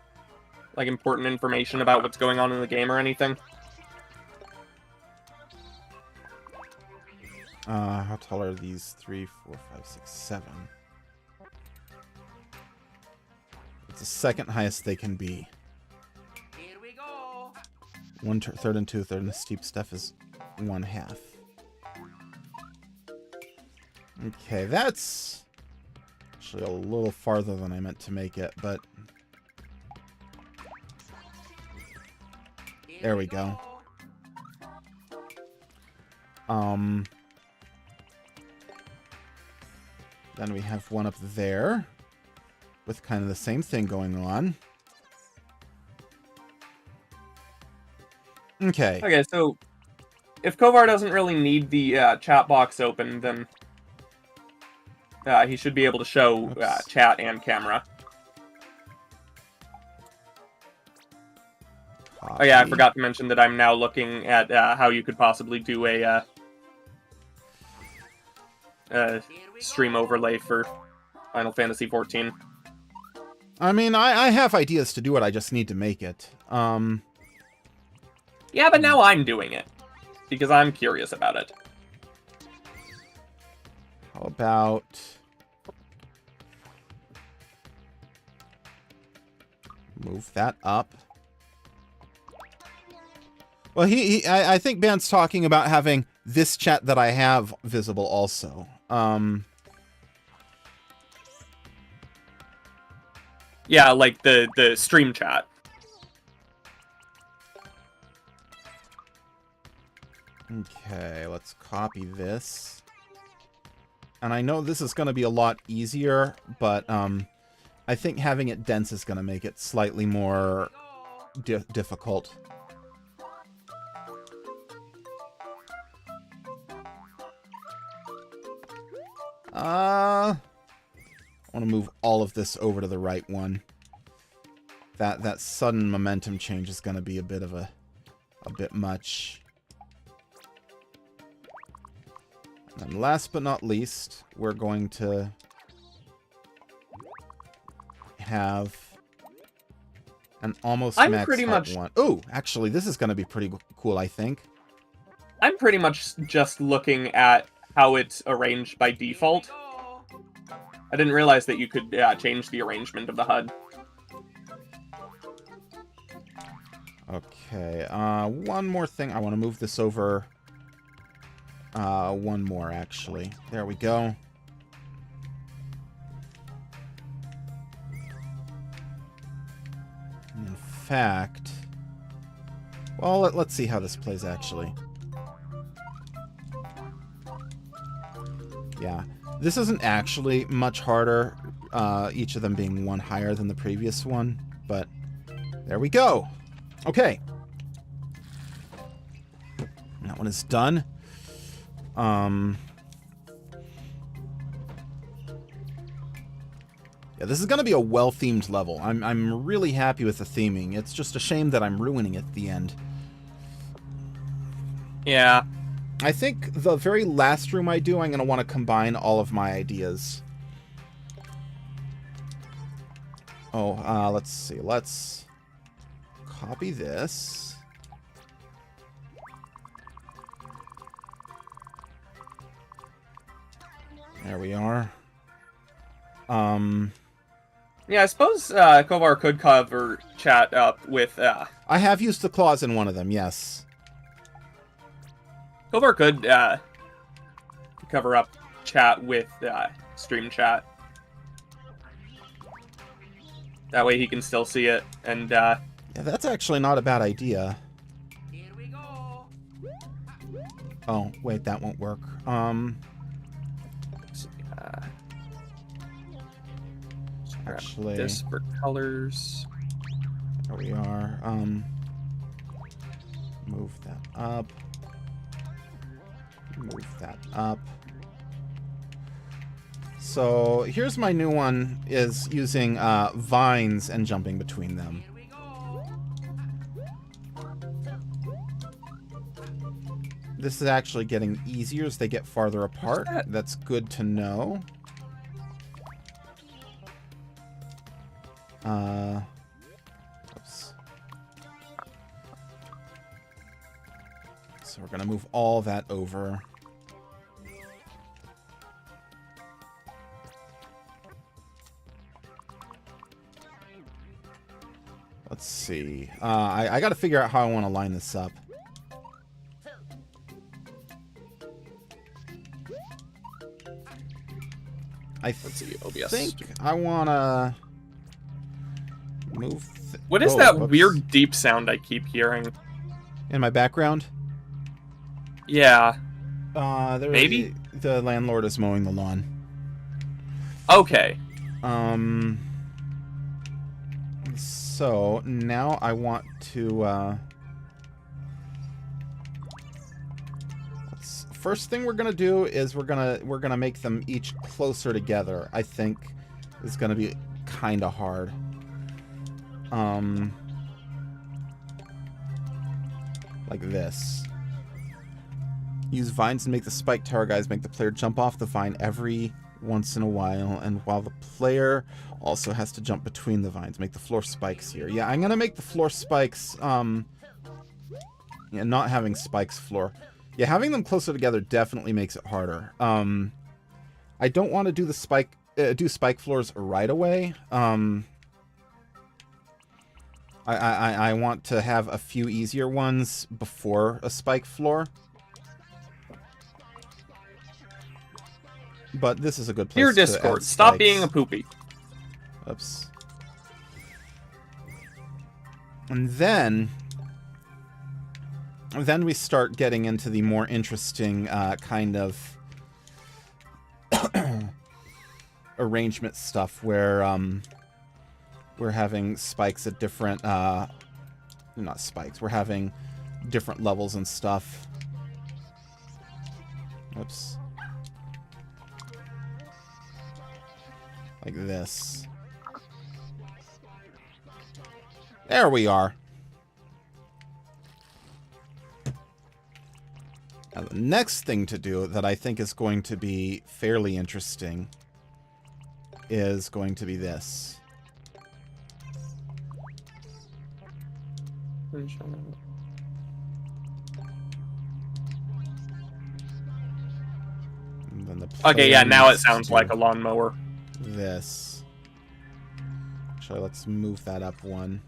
Like important information about what's going on in the game or anything? How tall are these? 3, 4, 5, 6, 7. It's the second highest they can be. Here we go. 1/3 and 2/3, and the steep stuff is 1/2. Okay, that's actually a little farther than I meant to make it, but Here there we go. Then we have one up there with kind of the same thing going on. Okay. Okay, so if Kovar doesn't really need the chat box open, then he should be able to show Oops. chat and camera. Oh yeah, I Copy. forgot to mention that I'm now looking at how you could possibly do a stream overlay for Final Fantasy XIV. I mean, I have ideas to do it. I just need to make it. Yeah, but now I'm doing it because I'm curious about it. How about move that up? Well, I think Ben's talking about having this chat that I have visible also. Yeah, like the stream chat. Okay, let's copy this. And I know this is going to be a lot easier, but I think having it dense is going to make it slightly more difficult. I want to move all of this over to the right one. That sudden momentum change is going to be a bit much. And last but not least, we're going to have an almost I'm max pretty height much- one. Oh, actually, this is going to be pretty cool, I think. I'm pretty much just looking at how it's arranged by default. I didn't realize that you could change the arrangement of the HUD. Okay, one more thing. I want to move this over One more, actually. There we go. In fact... Well, let's see how this plays, actually. Yeah. This isn't actually much harder, each of them being one higher than the previous one, but there we go. Okay. That one is done. Yeah, this is going to be a well-themed level. I'm really happy with the theming. It's just a shame that I'm ruining it at the end. Yeah. I think the very last room I do, I'm going to want to combine all of my ideas. Oh, let's see. Let's copy this. There we are. Yeah, I suppose Kovar could cover chat up with... I have used the clause in one of them, yes. Kovar could cover up chat with stream chat. That way he can still see it, and... Yeah, that's actually not a bad idea. Here we go. Oh, wait, that won't work. Actually, this for colors. There we are. Move that up. Move that up. So here's my new one, is using vines and jumping between them. Here we go. This is actually getting easier as they get farther apart. That's good to know. Oops. So we're gonna move all that over. Let's see. I gotta figure out how I want to line this up. Let's see, OBS. think I wanna move. What is that weird deep sound I keep hearing? In my background? Yeah. Maybe the landlord is mowing the lawn. Okay. So now I want to. First thing we're gonna do is we're gonna make them each closer together. I think is gonna be kind of hard. Like this. Use vines to make the spike tower guys make the player jump off the vine every once in a while, and while the player also has to jump between the vines, make the floor spikes here. Yeah, I'm gonna make the floor spikes. Yeah, not having spikes floor. Yeah, having them closer together definitely makes it harder. I don't want to do the spike floors right away. I want to have a few easier ones before a spike floor. But this is a good place Dear to Discord, add stop spikes. being a poopy. Oops. And then we start getting into the more interesting kind of arrangement stuff where we're having spikes at different not spikes, we're having different levels and stuff. Oops. Like this. There we are. Now, the next thing to do that I think is going to be fairly interesting is going to be this. And then the Okay, yeah, now it planes sounds do like a lawnmower. this. Actually, let's move that up one.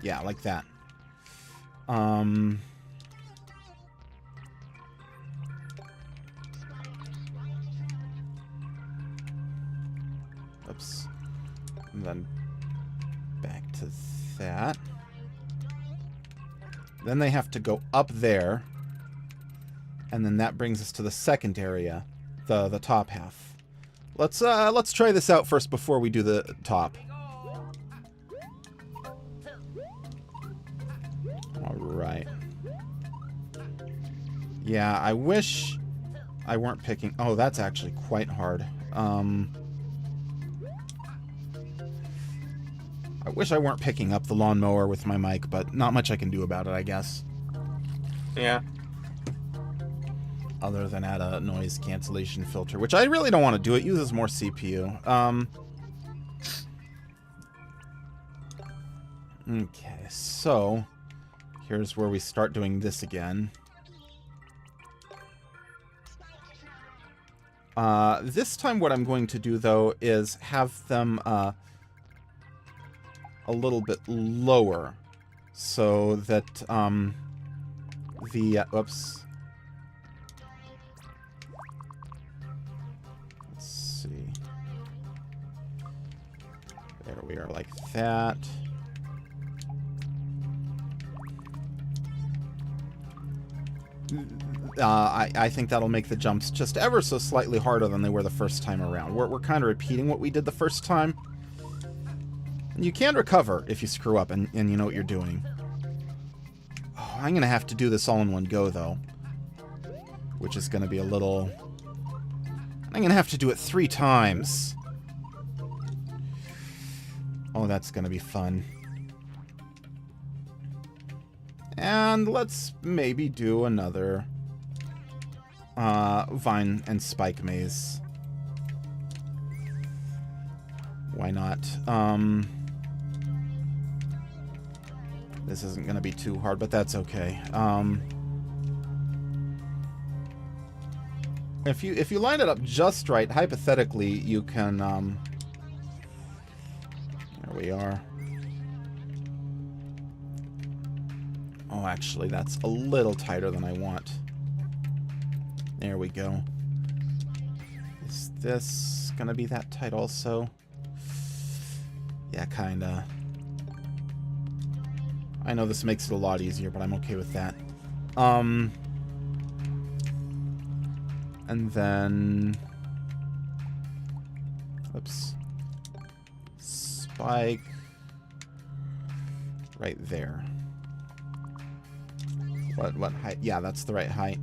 Yeah, like that. Um... Oops. And then back to that. Then they have to go up there. And then that brings us to the second area, the top half. Let's try this out first before we do the top. All right. Yeah, I wish I weren't picking. Oh, that's actually quite hard. I wish I weren't picking up the lawnmower with my mic, but not much I can do about it, I guess. Yeah. Other than add a noise cancellation filter, which I really don't want to do. It uses more CPU. Okay, so here's where we start doing this again. This time what I'm going to do, though, is have them a little bit lower so that oops. Let's see. There we are, like that. I think that'll make the jumps just ever so slightly harder than they were the first time around. We're kind of repeating what we did the first time. And you can recover if you screw up and you know what you're doing. Oh, I'm going to have to do this all in one go, though. Which is going to be a little... I'm going to have to do it 3 times. Oh, that's going to be fun. And let's maybe do another vine and spike maze. Why not? This isn't going to be too hard, but that's okay. If you line it up just right, hypothetically, you can... there we are. Oh, actually, that's a little tighter than I want. There we go. Is this gonna be that tight also? Yeah, kinda. I know this makes it a lot easier, but I'm okay with that. And then... Oops. Spike. Right there. What height? Yeah, that's the right height.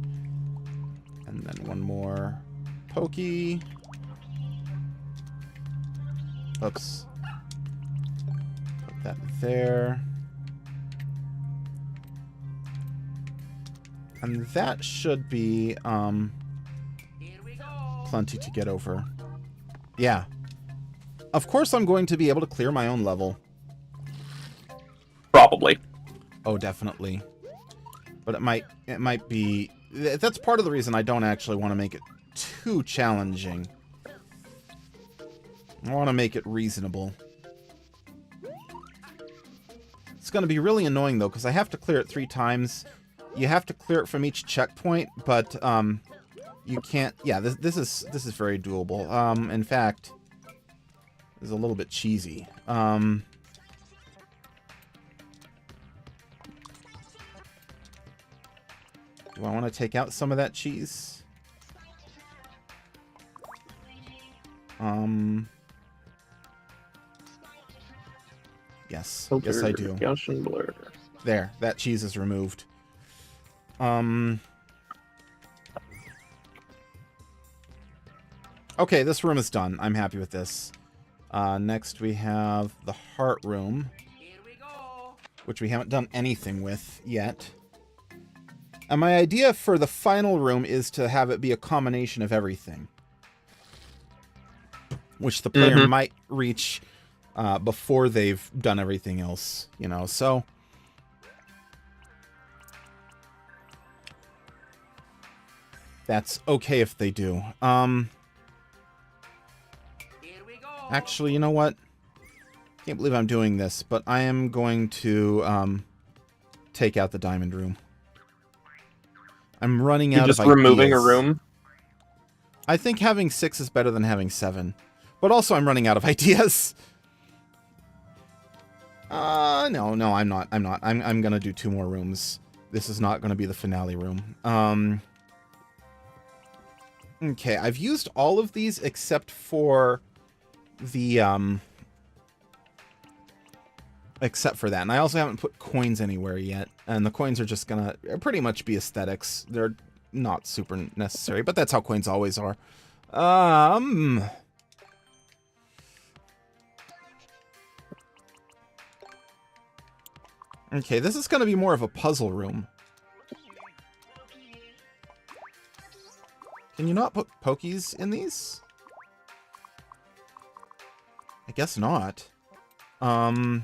And then one more pokey. Oops. Put that there. And that should be plenty to get over. Yeah. Of course I'm going to be able to clear my own level. Probably. Oh, definitely. But it might be... That's part of the reason I don't actually want to make it too challenging. I want to make it reasonable. It's going to be really annoying, though, because I have to clear it 3 times. You have to clear it from each checkpoint, but you can't... Yeah, this is very doable. In fact, this is a little bit cheesy. Do I want to take out some of that cheese? Yes. Yes, I do. Gaussian blur. There, that cheese is removed. Okay, this room is done. I'm happy with this. Next we have the heart room, which we haven't done anything with yet. And my idea for the final room is to have it be a combination of everything, which the player might reach before they've done everything else, you know, so... That's okay if they do. Actually, you know what? Can't believe I'm doing this, but I am going to take out the diamond room. I'm running You're out just of ideas. removing a room. I think having 6 is better than having 7. But also I'm running out of ideas. No, I'm not. I'm gonna do 2 more rooms. This is not gonna be the finale room. Okay, I've used all of these except for the, except for that. And I also haven't put coins anywhere yet. And the coins are just gonna pretty much be aesthetics. They're not super necessary, but that's how coins always are. Okay, this is gonna be more of a puzzle room. Can you not put pokies in these? I guess not. Well,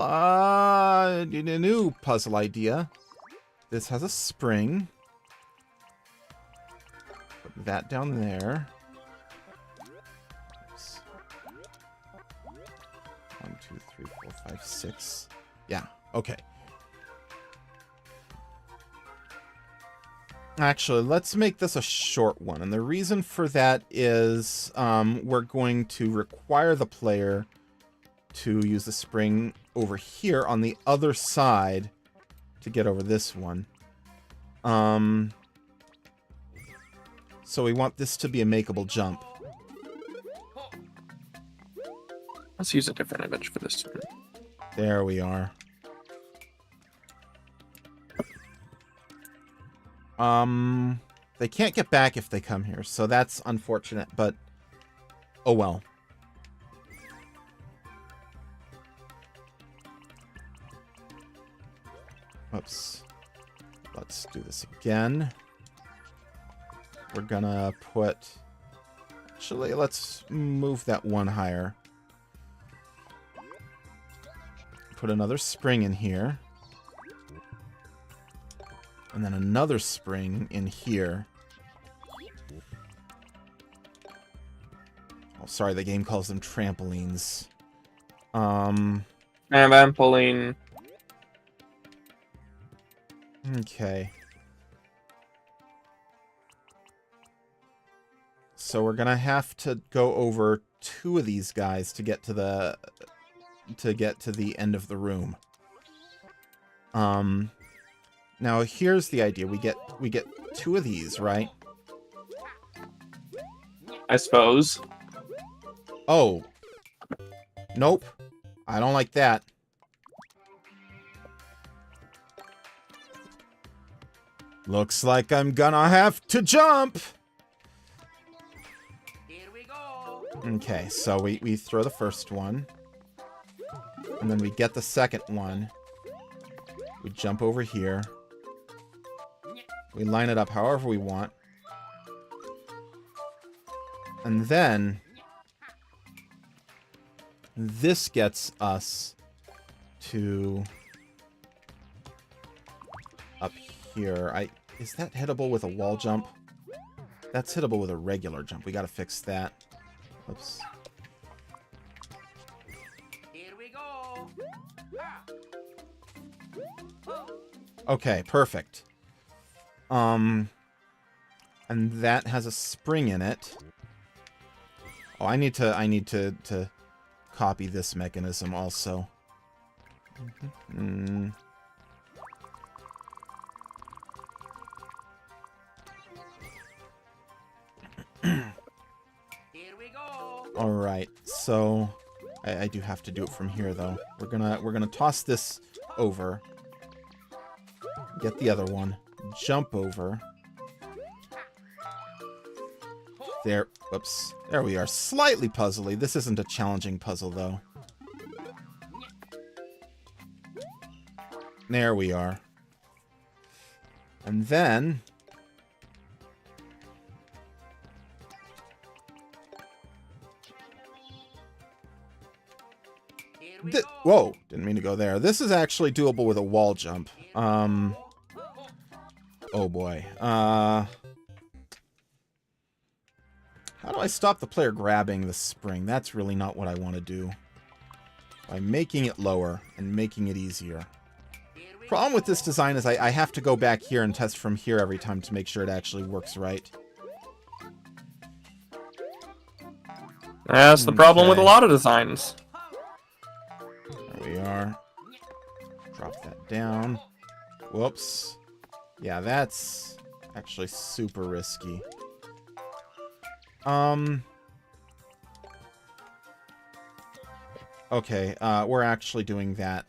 a new puzzle idea. This has a spring. Put that down there. Oops. 1, 2, 3, 4, 5, 6. Yeah, okay. Actually, let's make this a short one. And the reason for that is we're going to require the player to use the spring over here on the other side to get over this one. So we want this to be a makeable jump. Let's use a different image for this one. There we are. They can't get back if they come here, so that's unfortunate, but oh well. Oops. Let's do this again. We're gonna put... Actually, let's move that one higher. Put another spring in here. And then another spring in here. Oh, sorry, the game calls them trampolines. Trampoline. Okay. So we're gonna have to go over 2 of these guys to get to the end of the room. Now here's the idea. We get 2 of these, right? I suppose. Oh. Nope. I don't like that. Looks like I'm gonna have to jump. Here we go. Okay, so we throw the first one. And then we get the second one. We jump over here. We line it up however we want. And then this gets us to up here. Is that hittable with a wall jump? That's hittable with a regular jump. We gotta fix that. Oops. Here we go. Ah. Okay, perfect. And that has a spring in it. Oh, I need to copy this mechanism also. Here we go. All right, so I do have to do it from here though. We're gonna toss this over. Get the other one. Jump over. There. Whoops. There we are. Slightly puzzly. This isn't a challenging puzzle though. There we are. And then Here we go. whoa, didn't mean to go there. This is actually doable with a wall jump. Oh boy. How do I stop the player grabbing the spring? That's really not what I want to do. By making it lower and making it easier. Problem with this design is I have to go back here and test from here every time to make sure it actually works right. That's the problem with a Okay. lot of designs. There we are. Drop that down. Whoops. Yeah, that's actually super risky. Okay, we're actually doing that.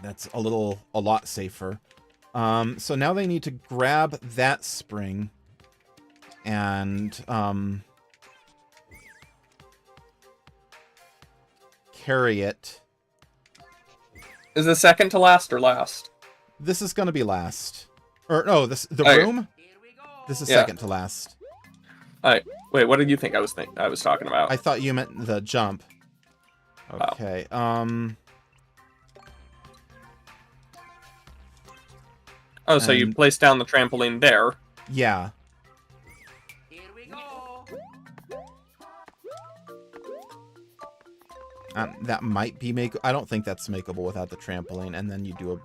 That's a lot safer. So now they need to grab that spring and, carry it. Is the second to last or last? This is gonna be last. Or, no, the Okay. room? Here we go. This is Yeah. second to last. Alright. Wait, what did you think I was talking about? I thought you meant the jump. Oh. Okay, Oh, so you and- placed down the trampoline there. yeah. Here we go. That might be I don't think that's makeable without the trampoline, and then you do a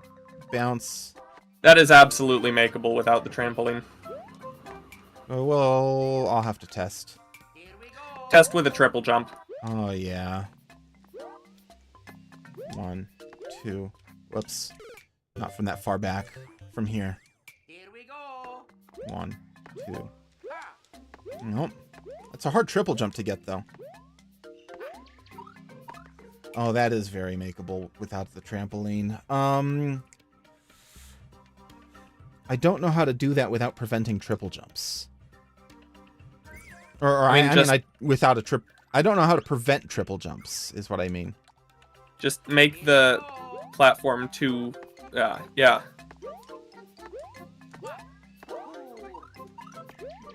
bounce. That is absolutely makeable without the trampoline. Oh, well, I'll have to test. Here we go. Test with a triple jump. Oh, yeah. 1, 2. Whoops. Not from that far back. From here. Here we go. 1, 2. Ha. Nope. It's a hard triple jump to get, though. Oh, that is very makeable without the trampoline. I don't know how to do that without preventing triple jumps. Or I mean, without a trip. I don't know how to prevent triple jumps, is what I mean. Just make the platform too... yeah.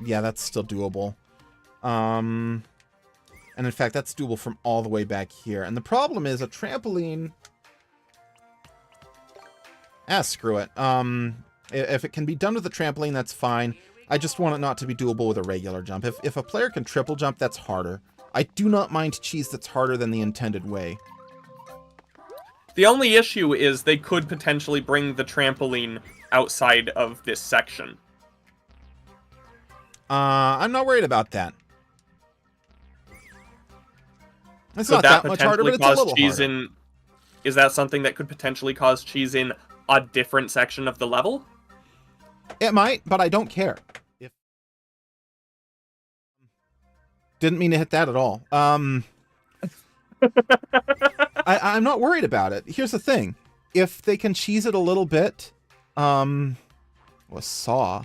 Yeah, that's still doable. And in fact, that's doable from all the way back here. And the problem is a trampoline... screw it. If it can be done with a trampoline, that's fine. I just want it not to be doable with a regular jump. If a player can triple jump, that's harder. I do not mind cheese that's harder than the intended way. The only issue is they could potentially bring the trampoline outside of this section. I'm not worried about that. It's Could not that that much harder, but potentially it's a cause little cheese harder. in... Is that something that could potentially cause cheese in a different section of the level? It might, but I don't care. Didn't mean to hit that at all. I'm not worried about it. Here's the thing. If they can cheese it a little bit, saw.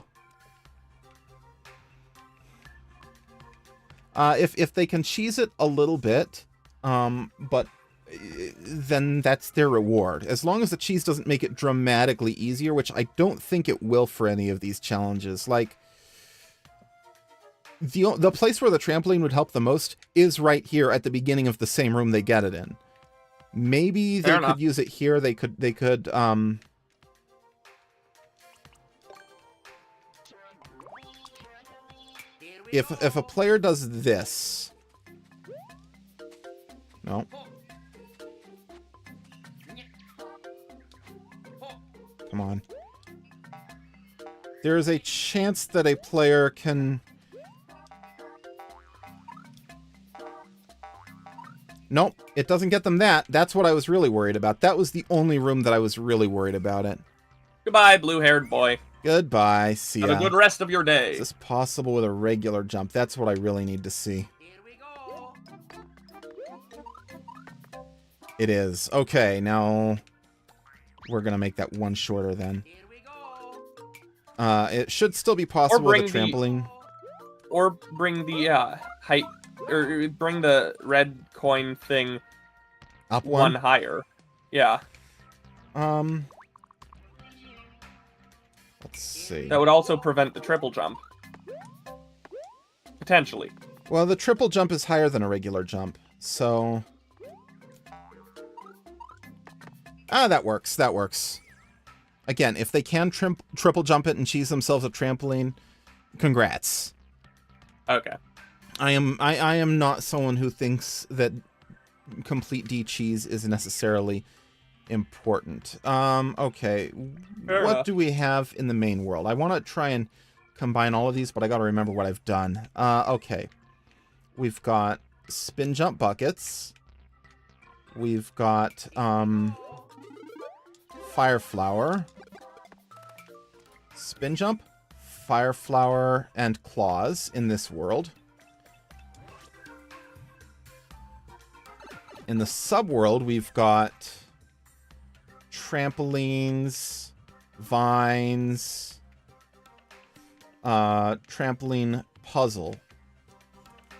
If they can cheese it a little bit, but then that's their reward. As long as the cheese doesn't make it dramatically easier, which I don't think it will for any of these challenges. Like, the place where the trampoline would help the most is right here at the beginning of the same room they get it in. Maybe they Fair could enough. use it here. They could Here we if go. a player does this. No. Come on. There is a chance that a player can... Nope, it doesn't get them that. That's what I was really worried about. That was the only room that I was really worried about it. Goodbye, blue-haired boy. Goodbye, see Have ya. a good rest of your day. Is this possible with a regular jump? That's what I really need to see. Here we go. It is. Okay, now we're gonna make that one shorter then. Here we go. It should still be possible with a bring the- trampoline. Or bring the height, or bring the red coin thing Up one one. higher. Yeah, Let's see. that would also prevent the triple jump. Potentially. Well, the triple jump is higher than a regular jump, so... that works. That works. Again, if they can triple jump it and cheese themselves a trampoline, congrats. Okay. I am not someone who thinks that complete D cheese is necessarily important. Okay. Fair What enough. do we have in the main world? I want to try and combine all of these, but I got to remember what I've done. Okay. We've got spin jump buckets. We've got fire flower, spin jump, fire flower, and claws in this world. In the subworld, we've got trampolines, vines, trampoline puzzle.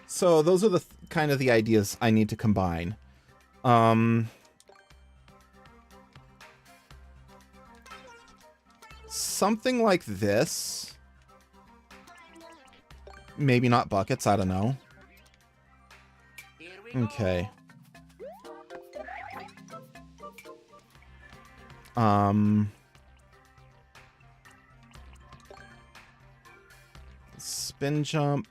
So those are the kind of the ideas I need to combine. Something like this. Maybe not buckets, I don't know. Here we go. Okay. Spin jump.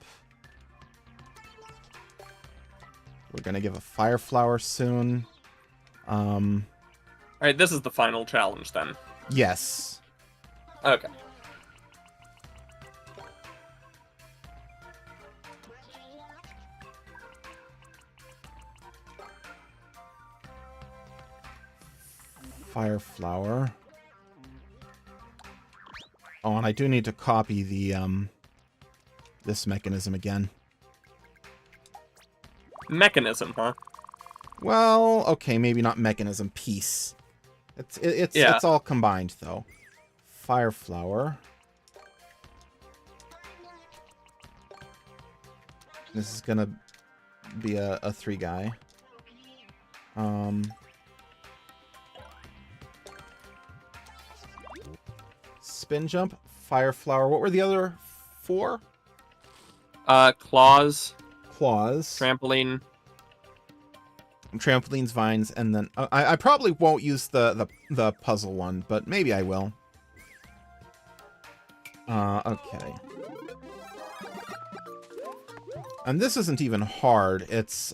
We're gonna give a fire flower soon. All right, this is the final challenge then. Yes. Okay. Fire flower. Oh, and I do need to copy the this mechanism again. Mechanism, huh? Well, okay, maybe not mechanism, piece. It's Yeah. it's all combined though. Fire flower. This is gonna be a 3 guy. Spin jump, fire flower. What were the other 4? Claws, Claws. trampoline. Trampolines, vines, and then I probably won't use the puzzle one, but maybe I will. Okay. And this isn't even hard. It's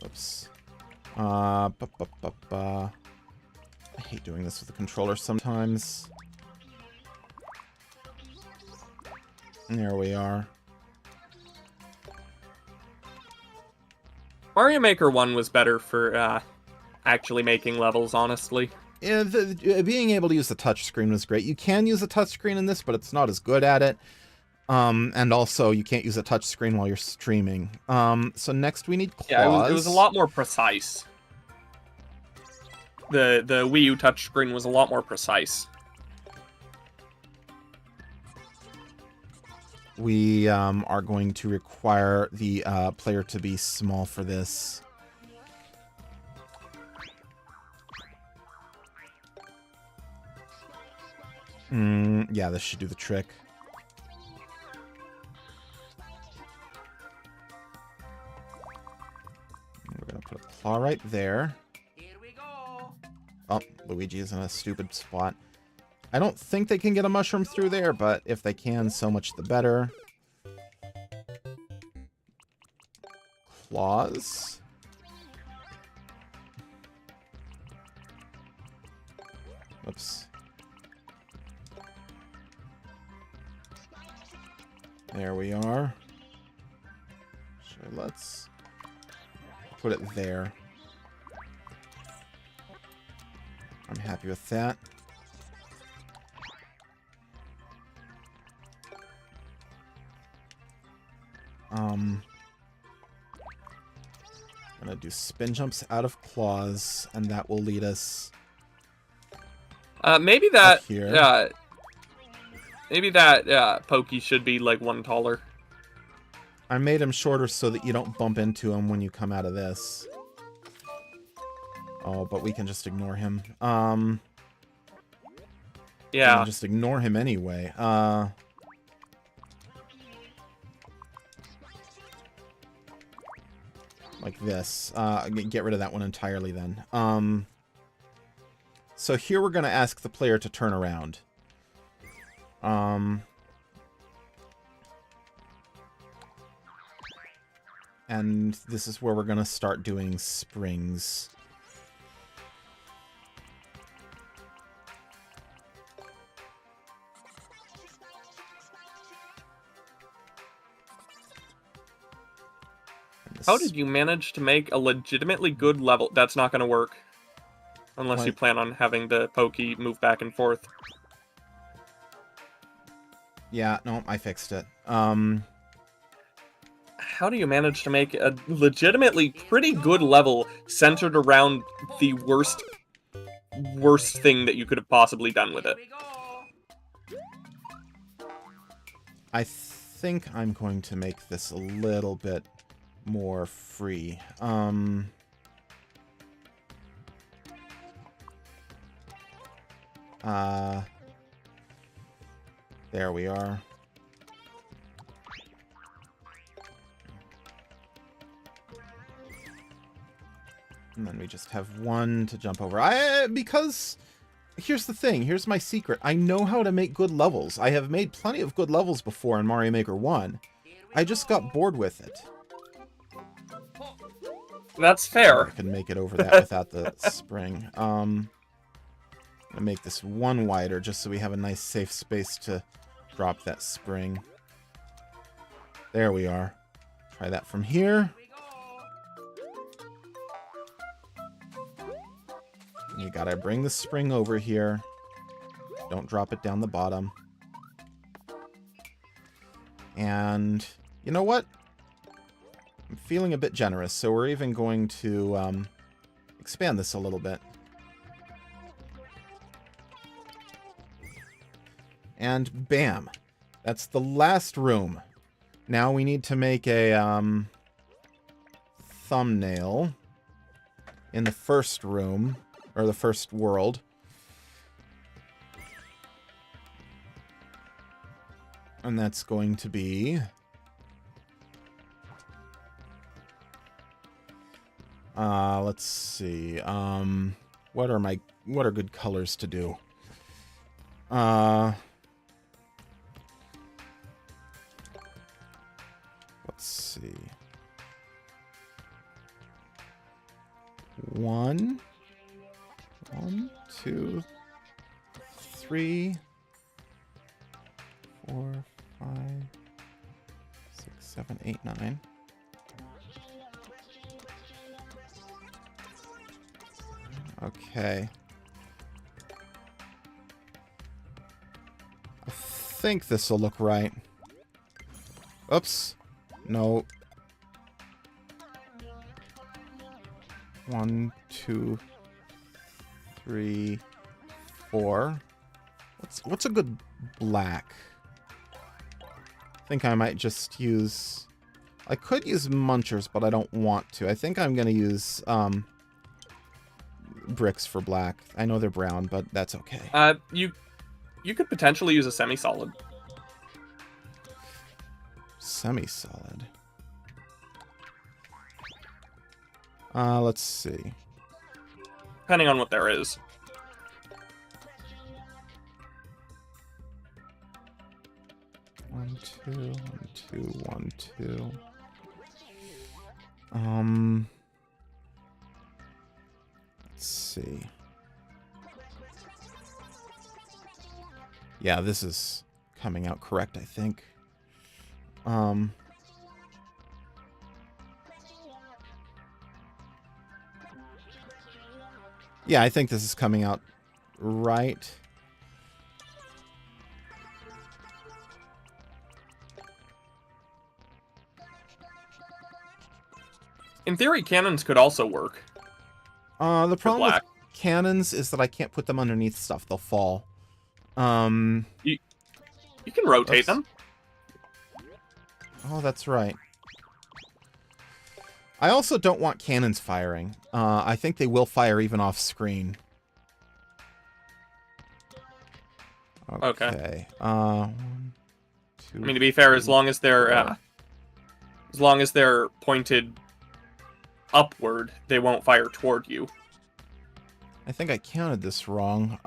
oops. I hate doing this with the controller sometimes. There we are. Mario Maker 1 was better for actually making levels, honestly. Yeah, being able to use the touchscreen was great. You can use a touchscreen in this, but it's not as good at it. And also, you can't use a touchscreen while you're streaming. So next we need claws. Yeah, it was a lot more precise. The Wii U touchscreen was a lot more precise. We are going to require the player to be small for this. Yeah, this should do the trick. We're going to put a claw right there. Here we go. Oh, Luigi is in a stupid spot. I don't think they can get a mushroom through there, but if they can, so much the better. Claws. Whoops. There we are. So let's put it there. I'm happy with that. I'm gonna do spin jumps out of claws, and that will lead us Maybe that. up here. Maybe that Pokey should be like 1 taller. I made him shorter so that you don't bump into him when you come out of this. Oh, but we can just ignore him. We Yeah. can just ignore him anyway. Like this. Get rid of that one entirely then. So here we're going to ask the player to turn around. And this is where we're going to start doing springs. How did you manage to make a legitimately good level? That's not going to work. Unless you What? plan on having the Pokey move back and forth. Yeah, no, I fixed it. How do you manage to make a legitimately pretty good level centered around the worst thing that you could have possibly done with it? Here we go. I think I'm going to make this a little bit more free. There we are. And then we just have one to jump over. Because here's the thing. Here's my secret. I know how to make good levels. I have made plenty of good levels before in Mario Maker 1. I just got bored with it. That's I fair. can make it over that without the spring. I'm gonna make this one wider just so we have a nice safe space to drop that spring. There we are. Try that from here. You gotta bring the spring over here. Don't drop it down the bottom. And you know what? I'm feeling a bit generous, so we're even going to expand this a little bit. And bam! That's the last room. Now we need to make a thumbnail in the first room, or the first world. And that's going to be... let's see. What are good colors to do? Let's see. 1, 2, 3, 4, 5, 6, 7, 8, 9. Okay. I think this will look right. Oops. No. 1, 2, 3, 4. What's a good black? I think I might just use... I could use munchers, but I don't want to. I think I'm going to use bricks for black. I know they're brown, but that's okay. You could potentially use a semi-solid. Semi-solid. Let's see. Depending on what there is. One, two, 1, 2. Let's see. Yeah, this is coming out correct, I think. Yeah, I think this is coming out right. In theory, cannons could also work. The problem with black. cannons is that I can't put them underneath stuff. They'll fall. You can rotate Oops. them. Oh, that's right. I also don't want cannons firing. I think they will fire even off screen. Okay. 1, 2. I mean, to be fair, as long as they're pointed upward, they won't fire toward you. I think I counted this wrong.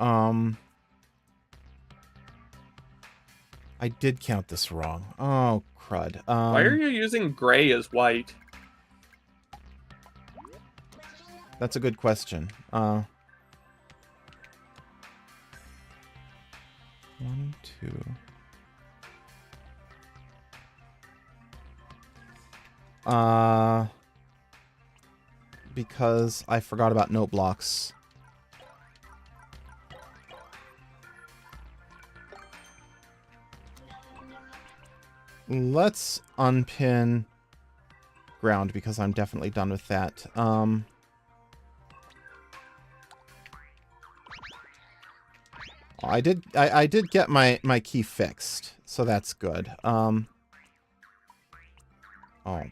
I did count this wrong. Oh, crud. Why are you using gray as white? That's a good question. 1, 2. Because I forgot about note blocks. Let's unpin ground because I'm definitely done with that. I did get my key fixed, so that's good. Oh,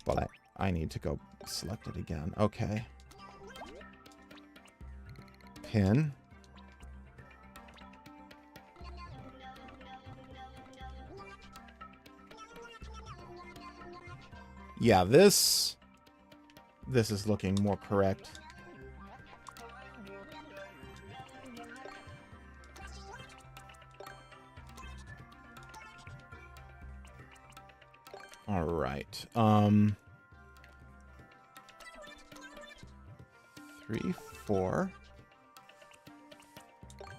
but I need to go select it again. Okay. Pin. Yeah, this is looking more correct. All right. 3, 4.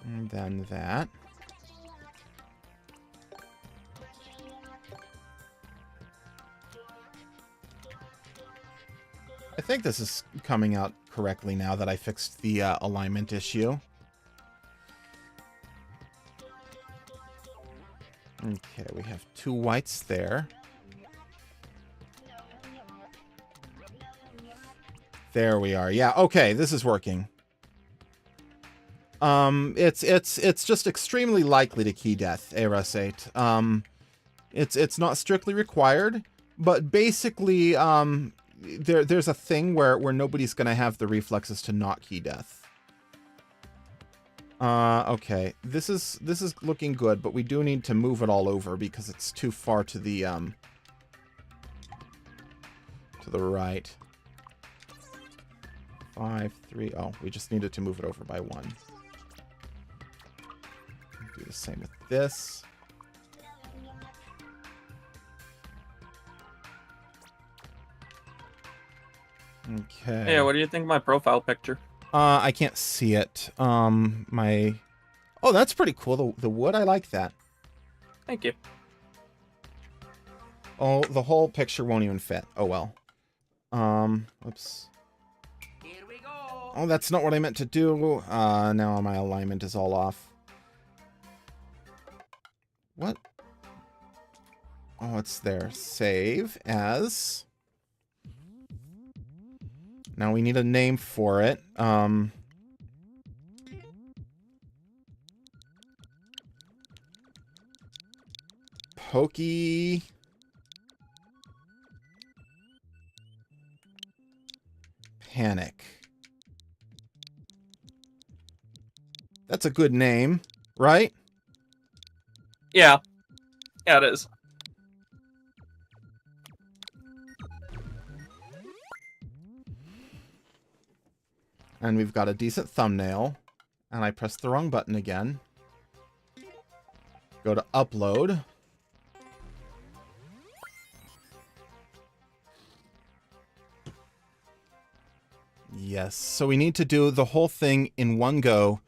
And then that. I think this is coming out correctly now that I fixed the alignment issue. Okay, we have 2 whites there. There we are. Yeah, okay, this is working. It's just extremely likely to key death, Erasate. It's not strictly required, but basically, there's a thing where nobody's gonna have the reflexes to not key death. Okay, this is looking good, but we do need to move it all over because it's too far to the right. 5, 3. Oh, we just needed to move it over by 1. Do the same with this. Okay. Yeah, what do you think of my profile picture? I can't see it. Oh, that's pretty cool. The wood, I like that. Thank you. Oh, the whole picture won't even fit. Oh well. Whoops. Here we go. Oh, that's not what I meant to do. Now my alignment is all off. What? Oh, it's there. Save as. Now we need a name for it. Pokey. Panic. That's a good name, right? Yeah. Yeah, it is. And we've got a decent thumbnail. And I pressed the wrong button again. Go to upload. Yes, so we need to do the whole thing in one go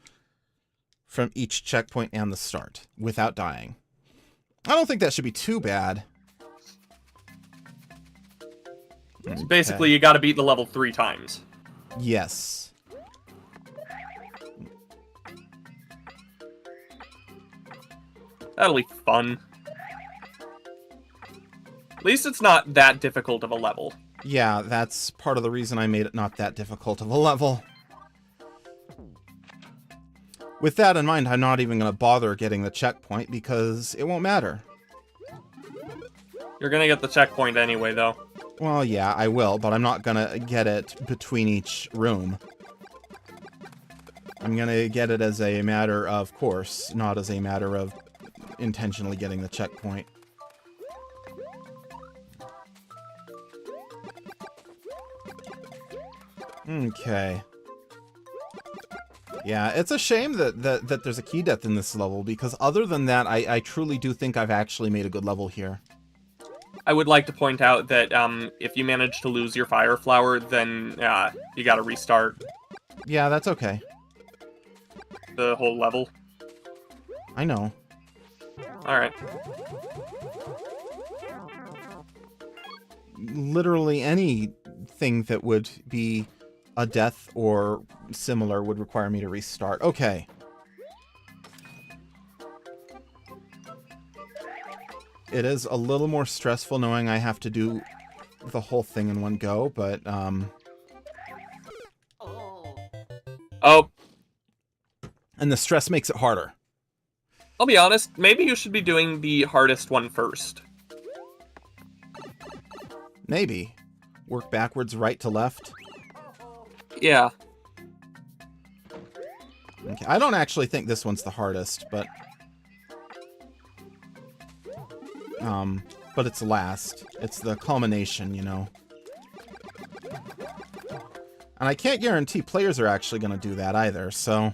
from each checkpoint and the start without dying. I don't think that should be too bad. So basically, you gotta beat the level 3 times. Yes. That'll be fun. At least it's not that difficult of a level. Yeah, that's part of the reason I made it not that difficult of a level. With that in mind, I'm not even going to bother getting the checkpoint because it won't matter. You're gonna get the checkpoint anyway, though. Well, yeah, I will, but I'm not going to get it between each room. I'm going to get it as a matter of course, not as a matter of intentionally getting the checkpoint. Okay. Yeah, it's a shame that there's a key death in this level, because other than that, I truly do think I've actually made a good level here. I would like to point out that if you manage to lose your fire flower, then you gotta restart Yeah, that's okay. the whole level. I know. Alright. Literally anything that would be a death or similar would require me to restart. Okay. It is a little more stressful knowing I have to do the whole thing in one go, but, Oh, and the stress makes it harder. I'll be honest, maybe you should be doing the hardest one first. Maybe. Work backwards, right to left. Yeah. Okay. I don't actually think this one's the hardest, but it's last. It's the culmination, you know. And I can't guarantee players are actually going to do that either, so...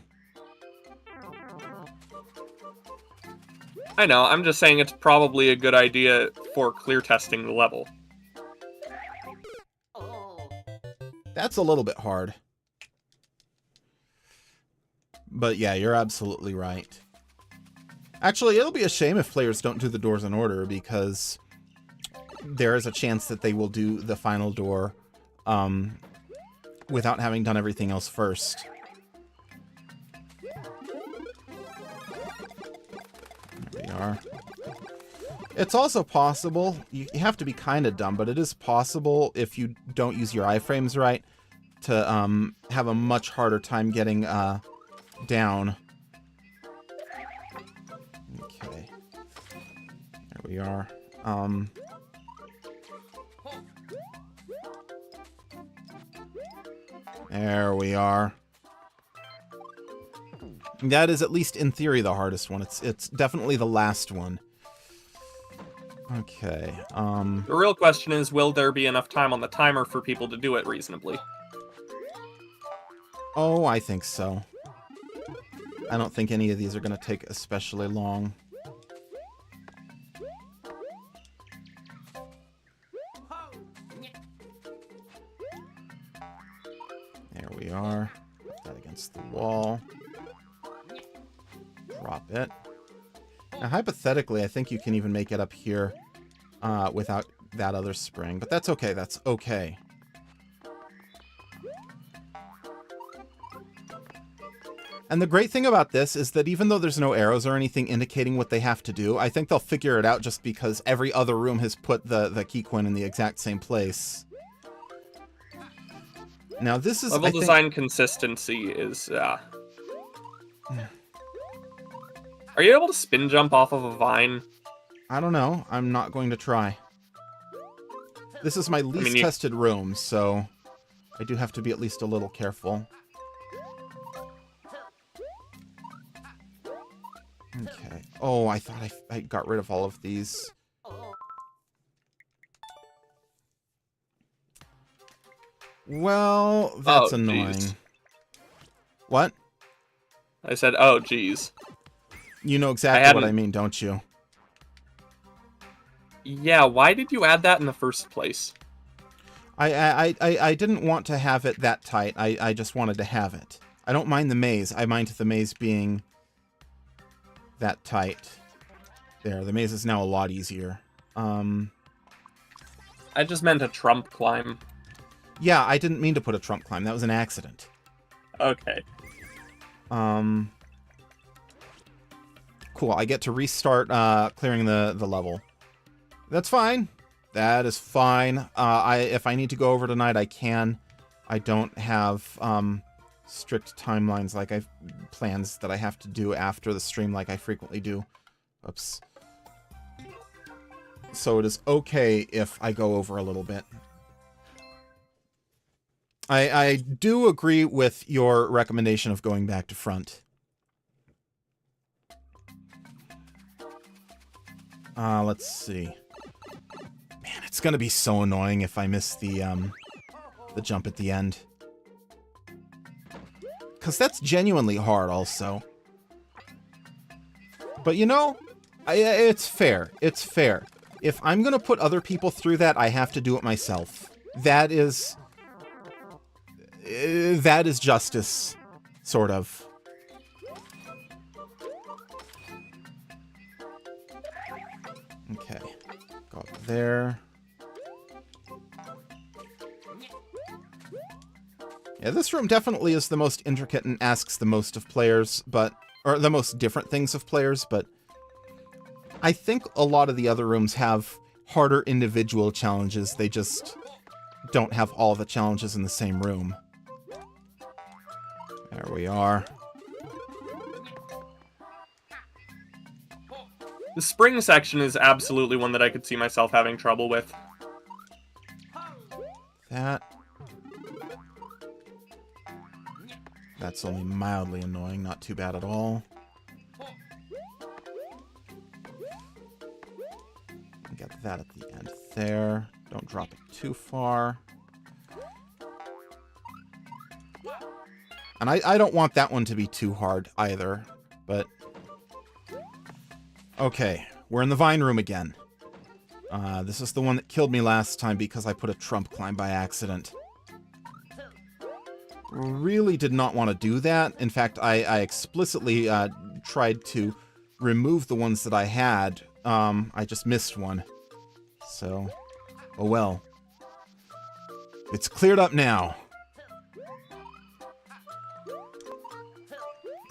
I know, I'm just saying it's probably a good idea for clear testing the level. That's a little bit hard. But yeah, you're absolutely right. Actually, it'll be a shame if players don't do the doors in order, because there is a chance that they will do the final door without having done everything else first. There we are. It's also possible, you have to be kind of dumb, but it is possible if you don't use your iframes right to have a much harder time getting down. Okay. There we are. There we are. That is, at least in theory, the hardest one. It's definitely the last one. Okay, The real question is, will there be enough time on the timer for people to do it reasonably? Oh, I think so. I don't think any of these are going to take especially long. There we are. Put that against the wall. Drop it. Now, hypothetically, I think you can even make it up here without that other spring. But that's okay. That's okay. And the great thing about this is that even though there's no arrows or anything indicating what they have to do, I think they'll figure it out just because every other room has put the key coin in the exact same place. Now, this is... Level design consistency is... Are you able to spin jump off of a vine? I don't know. I'm not going to try. This is my least tested room, so I do have to be at least a little careful. Okay. Oh, I thought I got rid of all of these. Well, that's annoying. Geez. What? I said, oh, geez. You know exactly what I mean, don't you? Yeah, why did you add that in the first place? I didn't want to have it that tight. I just wanted to have it. I don't mind the maze. I mind the maze being that tight. There, the maze is now a lot easier. I just meant a trump climb. Yeah, I didn't mean to put a trump climb. That was an accident. Okay. Cool. I get to restart clearing the level. That's fine. That is fine. If I need to go over tonight, I can. I don't have strict timelines like plans that I have to do after the stream like I frequently do. Oops. So it is okay if I go over a little bit. I do agree with your recommendation of going back to front. Let's see. Man, it's gonna be so annoying if I miss the jump at the end. Because that's genuinely hard also. But you know, it's fair. It's fair. If I'm going to put other people through that, I have to do it myself. That is justice, sort of. Okay, go up there. Yeah, this room definitely is the most intricate and asks the most of players, or the most different things of players, but I think a lot of the other rooms have harder individual challenges. They just don't have all the challenges in the same room. There we are. The spring section is absolutely one that I could see myself having trouble with. That's only mildly annoying, not too bad at all. Get that at the end there. Don't drop it too far. And I don't want that one to be too hard either, but... Okay, we're in the vine room again. This is the one that killed me last time because I put a trump climb by accident. Really did not want to do that. In fact, I explicitly tried to remove the ones that I had. I just missed one. So, oh well. It's cleared up now.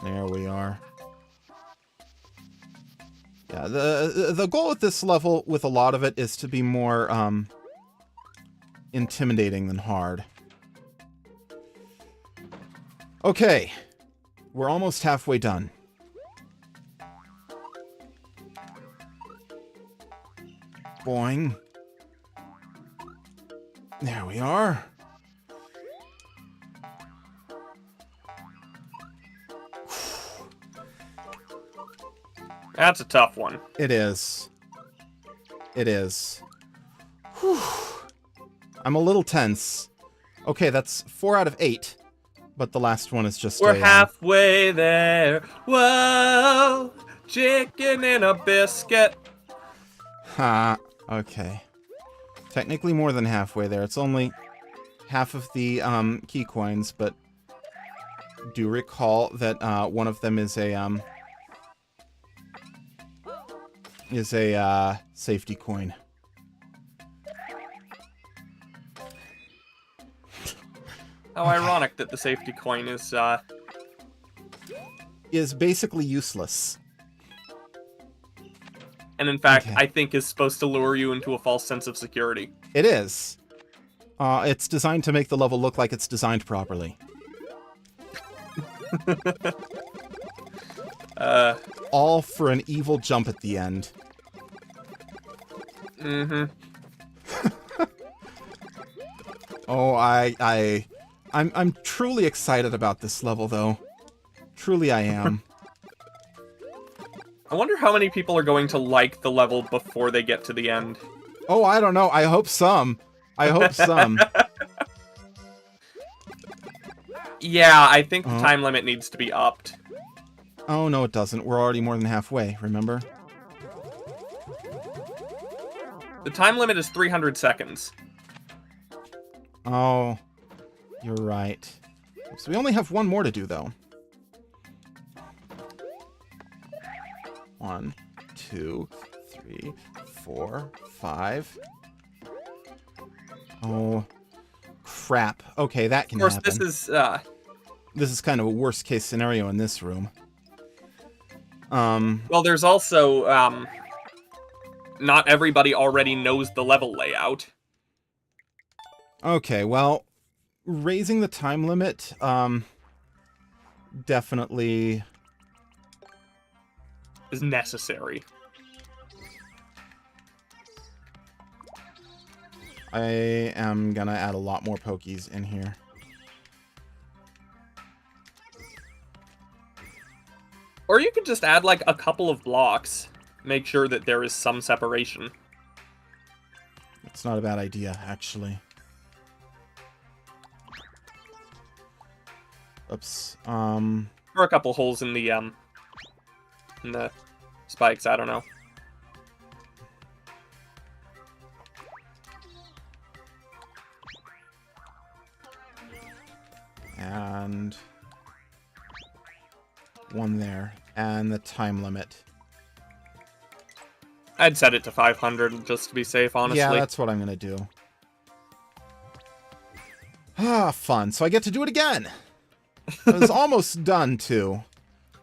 There we are. Yeah, the goal at this level with a lot of it is to be more intimidating than hard. Okay, we're almost halfway done. Boing. There we are. That's a tough one. It is. It is. Whew. I'm a little tense. Okay, that's 4 out of 8. But the last one is just We're halfway there. Whoa! Chicken and a biscuit. Ha. Okay. Technically more than halfway there. It's only half of the key coins, but do recall that one of them is a safety coin. How ironic that the safety coin is basically useless. And in fact, Okay. I think is supposed to lure you into a false sense of security. It is. It's designed to make the level look like it's designed properly. All for an evil jump at the end. Mm-hmm. Oh, I'm truly excited about this level, though. Truly I am. I wonder how many people are going to like the level before they get to the end. Oh, I don't know. I hope some. I hope some. Yeah, I think the time limit needs to be upped. Oh, no, it doesn't. We're already more than halfway, remember? The time limit is 300 seconds. Oh, you're right. So we only have one more to do, though. 1, 2, 3, 4, 5. Oh, crap. Okay, that can Of course, happen. This is kind of a worst case scenario in this room. Well, there's also, not everybody already knows the level layout. Okay, well, raising the time limit, definitely... Is necessary. I am gonna add a lot more pokies in here. Or you could just add, like, a couple of blocks. Make sure that there is some separation. It's not a bad idea, actually. Oops. Or a couple holes in the spikes, I don't know. and one there. And the time limit. I'd set it to 500 just to be safe, honestly. Yeah, that's what I'm gonna do. Ah, fun. So I get to do it again. It was almost done too,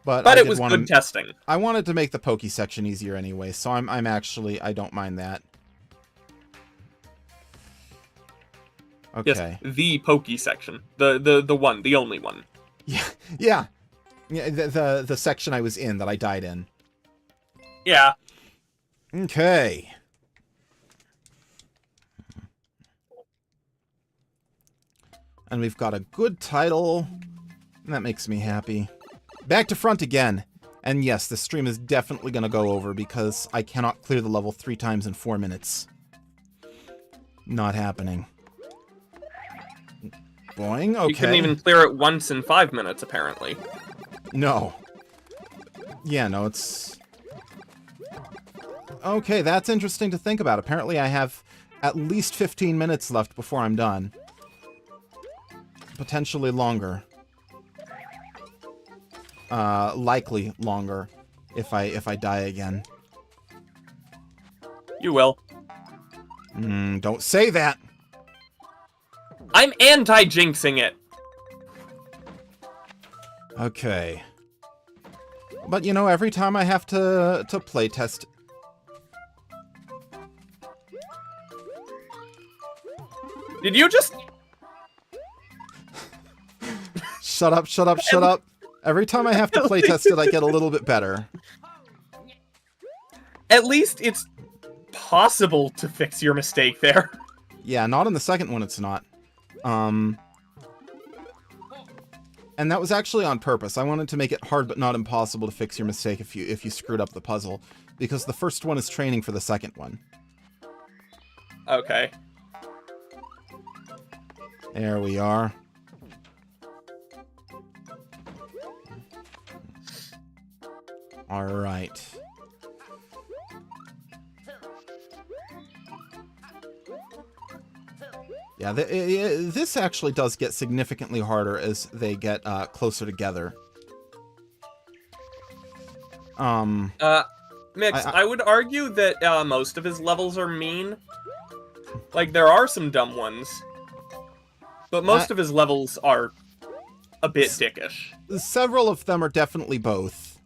but it was good testing. I wanted to make the pokey section easier anyway, so I'm actually I don't mind that. Okay. Yes, the pokey section, the only one. Yeah. The section I was in that I died in. Yeah. Okay. And we've got a good title. And that makes me happy. Back to front again. And yes, the stream is definitely going to go over because I cannot clear the level 3 times in 4 minutes. Not happening. Boing, okay. You couldn't even clear it once in 5 minutes, apparently. No. Yeah, no, it's... Okay, that's interesting to think about. Apparently I have at least 15 minutes left before I'm done. Potentially longer. Likely longer if I die again. You will. Don't say that. I'm anti-jinxing it. Okay. But you know, every time I have to playtest. Did you just... Shut up, shut up, shut up. Every time I have to playtest it, I get a little bit better. At least it's possible to fix your mistake there. Yeah, not in the second one it's not. And that was actually on purpose. I wanted to make it hard but not impossible to fix your mistake if you screwed up the puzzle. Because the first one is training for the second one. Okay. There we are. Alright. Yeah, this actually does get significantly harder as they get closer together. Mix, I would argue that most of his levels are mean. Like, there are some dumb ones. But most of his levels are a bit dickish. Several of them are definitely both.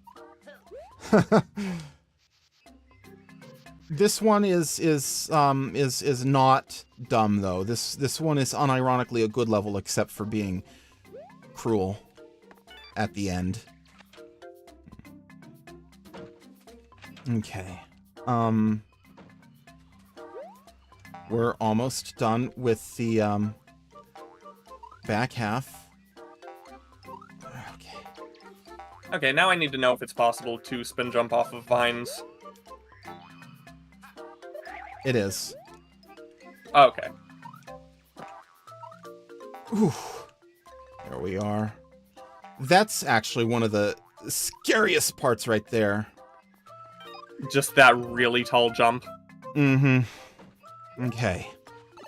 This one is not dumb though. This one is unironically a good level except for being cruel at the end. Okay. We're almost done with the back half. Okay. Okay, now I need to know if it's possible to spin jump off of vines. It is. Okay. Ooh. There we are. That's actually one of the scariest parts right there. Just that really tall jump. Mm-hmm. Okay.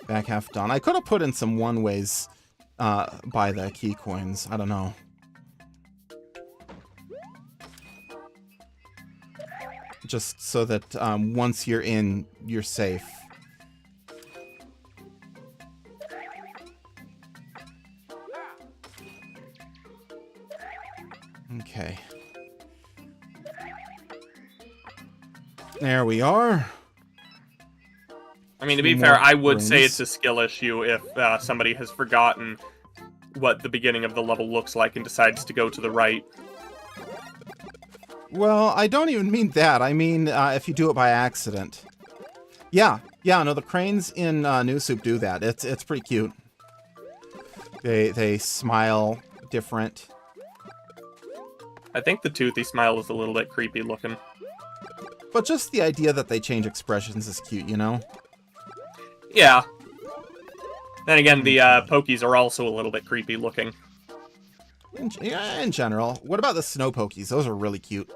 Back half done. I could have put in some one-ways by the key coins. I don't know. Just so that once you're in, you're safe. Okay. There we are. I mean, to be fair, I would say it's a skill issue if somebody has forgotten what the beginning of the level looks like and decides to go to the right. Well, I don't even mean that. I mean, if you do it by accident. Yeah, no, the cranes in New Soup do that. It's pretty cute. They smile different. I think the toothy smile is a little bit creepy looking. But just the idea that they change expressions is cute, you know? Yeah. Then again, the Pokies are also a little bit creepy looking. In general. What about the snow Pokies? Those are really cute.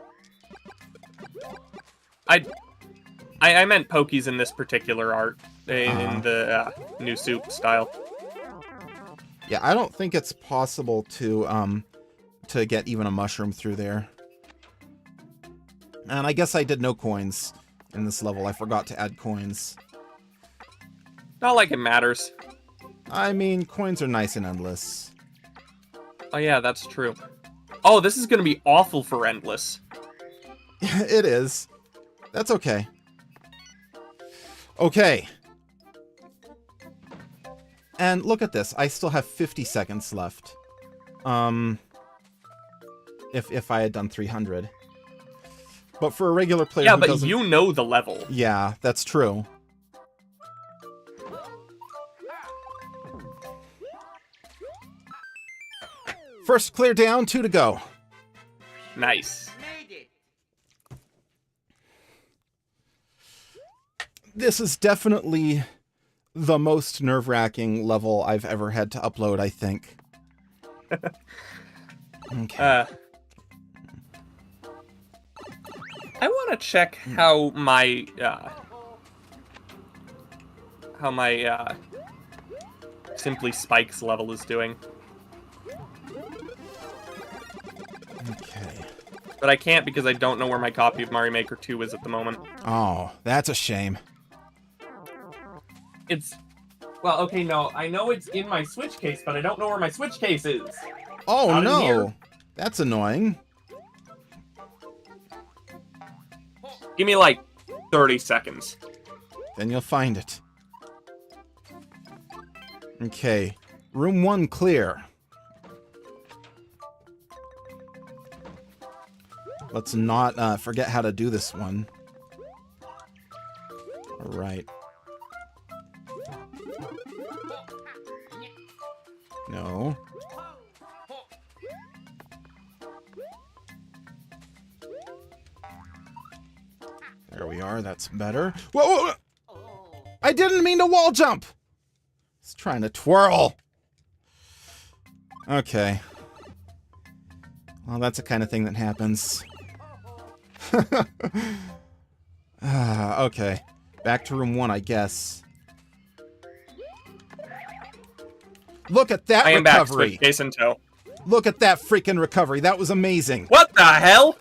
I meant Pokies in this particular art, in the New Soup style. Yeah, I don't think it's possible to get even a mushroom through there. And I guess I did no coins in this level. I forgot to add coins. Not like it matters. I mean, coins are nice and endless. Oh yeah, that's true. Oh, this is gonna be awful for Endless. It is. That's okay. Okay. And look at this. I still have 50 seconds left. If I had done 300. But for a regular player Yeah, who but doesn't... you know the level. Yeah, that's true. First clear down, 2 to go. Nice. Made it. This is definitely the most nerve-wracking level I've ever had to upload, I think. Okay. I want to check how my Simply Spikes level is doing, Okay. but I can't because I don't know where my copy of Mario Maker 2 is at the moment. Oh, that's a shame. Well, okay, no, I know it's in my Switch case, but I don't know where my Switch case is. Oh, Not in no. here. That's annoying. Give me like 30 seconds. Then you'll find it. Okay. Room 1 clear. Let's not forget how to do this one. All right. No. There we are. That's better. Whoa, whoa, whoa! I didn't mean to wall jump! It's trying to twirl. Okay. Well, that's the kind of thing that happens. Okay. Back to room 1, I guess. Look at that I am back, recovery. Switch case in tow. Look at that freaking recovery. That was amazing. What the hell?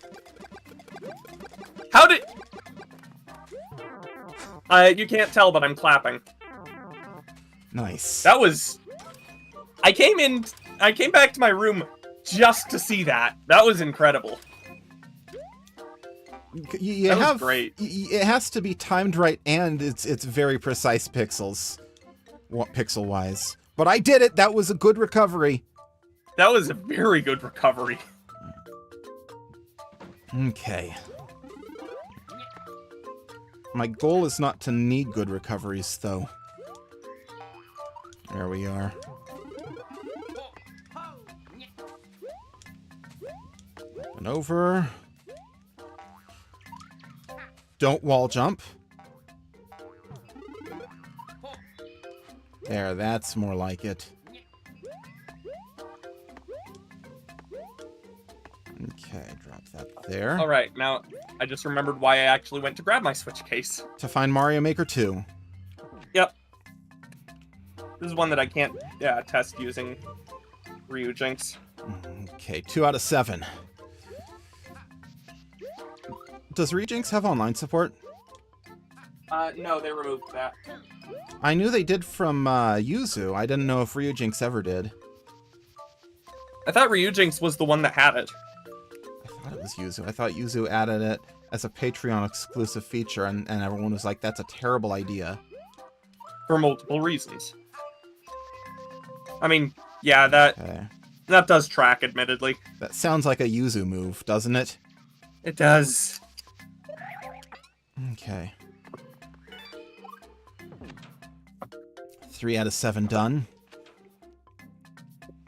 How did... you can't tell, but I'm clapping. Nice. That was... I came back to my room just to see that. That was incredible. You That was have great. It has to be timed right, and it's very precise pixels, pixel wise. But I did it. That was a good recovery. That was a very good recovery. Okay. My goal is not to need good recoveries, though. There we are. And over. Don't wall jump. There, that's more like it. Okay, drop that there. All right, now I just remembered why I actually went to grab my Switch case. To find Mario Maker 2. Yep. This is one that I can't test using Ryujinx. Okay, 2 out of 7. Does Ryujinx have online support? No, they removed that. I knew they did from Yuzu. I didn't know if Ryujinx ever did. I thought Ryujinx was the one that had it. I thought it was Yuzu. I thought Yuzu added it as a Patreon exclusive feature, and everyone was like, that's a terrible idea. For multiple reasons. I mean, yeah, that Okay. does track, admittedly. That sounds like a Yuzu move, doesn't it? It does. Okay. 3 out of 7 done.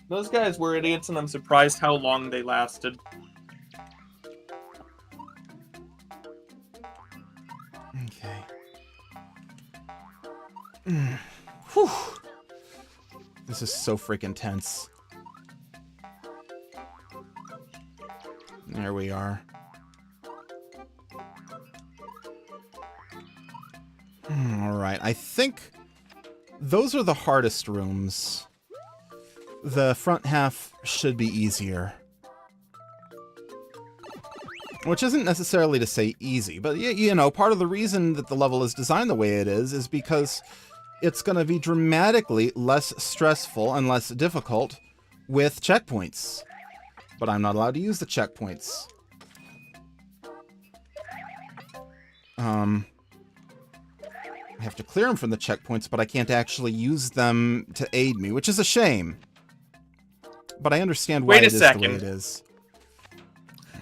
Those guys were idiots, and I'm surprised how long they lasted. Okay. Whew. This is so freaking tense. There we are. Alright, I think those are the hardest rooms. the front half should be easier. Which isn't necessarily to say easy, but you know, part of the reason that the level is designed the way it is because it's going to be dramatically less stressful and less difficult with checkpoints. But I'm not allowed to use the checkpoints. I have to clear them from the checkpoints, but I can't actually use them to aid me, which is a shame. But I understand why Wait a it is the way second. it is.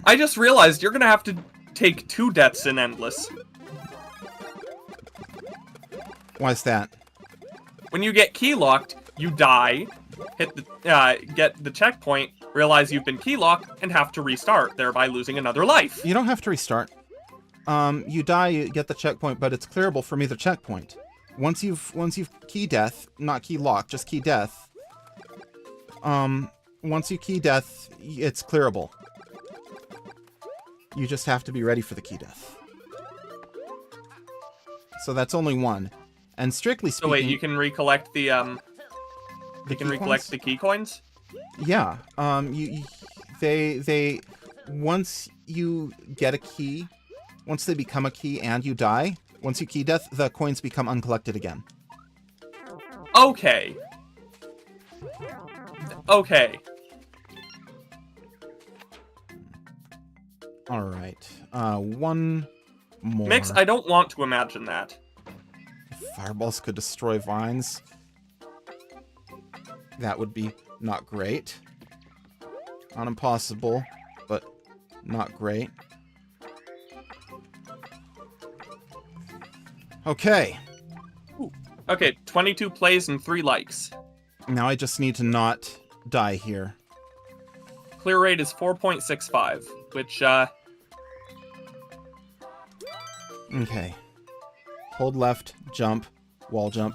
I just realized you're gonna have to take 2 deaths in Endless. Why is that? When you get key locked, you die, hit the get the checkpoint, realize you've been key locked, and have to restart, thereby losing another life. You don't have to restart. You die, you get the checkpoint, but it's clearable from either checkpoint. Once you've key death, not key lock, just key death. Once you key death, it's clearable. You just have to be ready for the key death. So that's only one. And strictly speaking, So wait, you can recollect the the you can key recollect coins? the key coins? Yeah. They once you get a key, once they become a key and you die, once you key death, the coins become uncollected again. Okay. Okay. All right. One more. Mix, I don't want to imagine that. Fireballs could destroy vines. That would be not great. Not impossible, but not great. Okay. Okay, 22 plays and 3 likes. Now I just need to not die here. Clear rate is 4.65, which, Okay. Hold left, jump, wall jump.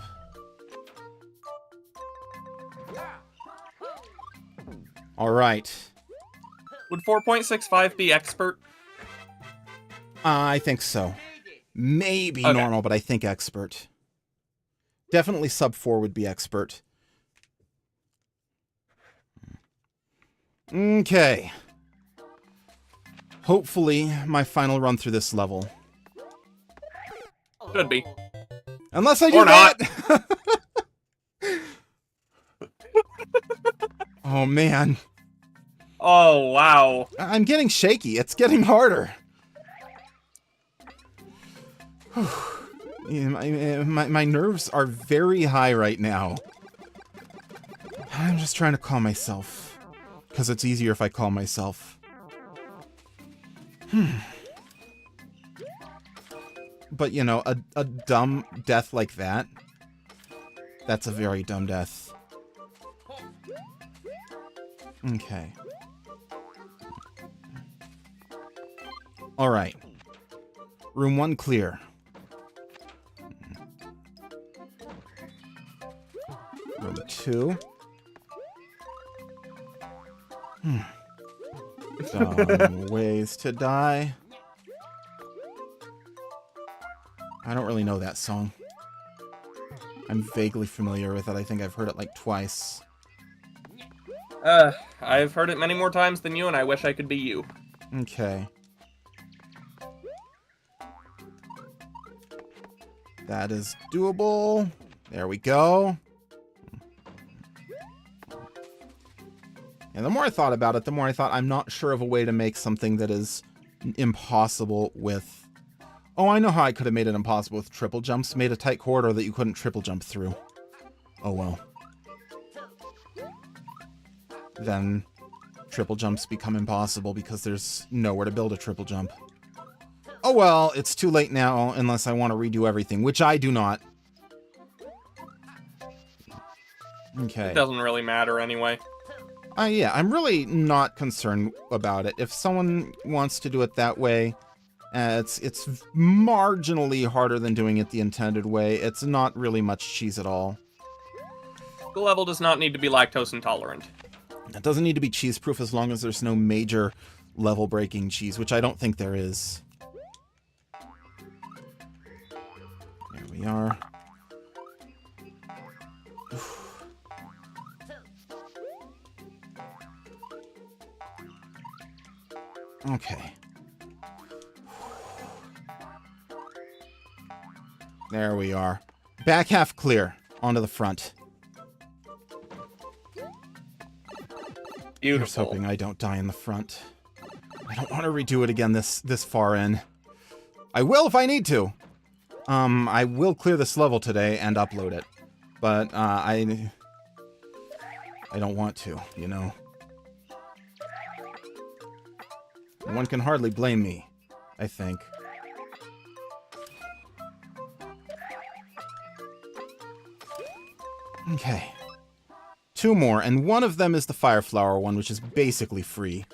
All right. would 4.65 be expert? I think so. Maybe Okay. normal, but I think expert. Definitely sub 4 would be expert. Okay. Hopefully, my final run through this level. Should be. Unless I do Or not. that! Oh, man. Oh, wow. I'm getting shaky. It's getting harder. Yeah, my nerves are very high right now. I'm just trying to calm myself. Because it's easier if I calm myself. But, you know, a dumb death like that, that's a very dumb death. Okay. Alright. Room 1 clear. Room 2. Some ways to die. I don't really know that song. I'm vaguely familiar with it. I think I've heard it like twice. I've heard it many more times than you, and I wish I could be you. Okay. That is doable. There we go. And the more I thought about it, the more I thought I'm not sure of a way to make something that is impossible with... Oh, I know how I could have made it impossible with triple jumps. Made a tight corridor that you couldn't triple jump through. Oh well. Then triple jumps become impossible because there's nowhere to build a triple jump. Oh well, it's too late now unless I want to redo everything, which I do not. Okay. It doesn't really matter anyway. Yeah, I'm really not concerned about it. If someone wants to do it that way, it's marginally harder than doing it the intended way. It's not really much cheese at all. The level does not need to be lactose intolerant. It doesn't need to be cheese-proof as long as there's no major level-breaking cheese, which I don't think there is. There we are. Okay. There we are. Back half clear. Onto the front. Here's Beautiful. hoping I don't die in the front. I don't want to redo it again this far in. I will if I need to. I will clear this level today and upload it. But, I don't want to, you know. One can hardly blame me, I think. Okay. 2 more, and one of them is the Fire Flower one, which is basically free.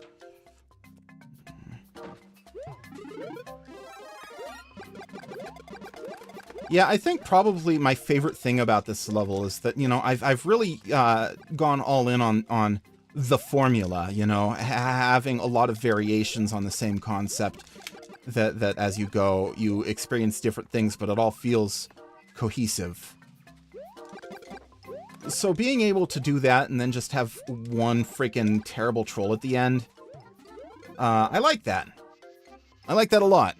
Yeah, I think probably my favorite thing about this level is that, you know, I've really gone all in on the formula, you know, having a lot of variations on the same concept that as you go, you experience different things, but it all feels cohesive. So being able to do that and then just have one freaking terrible troll at the end, I like that. I like that a lot.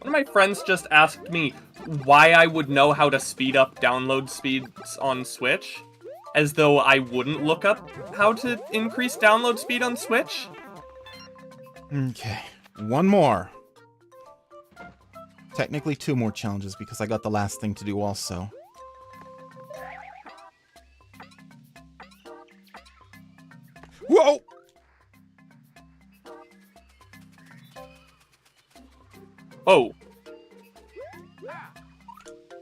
One of my friends just asked me why I would know how to speed up download speeds on Switch, as though I wouldn't look up how to increase download speed on Switch. Okay, 1 more. Technically 2 more challenges because I got the last thing to do also. Whoa! Oh.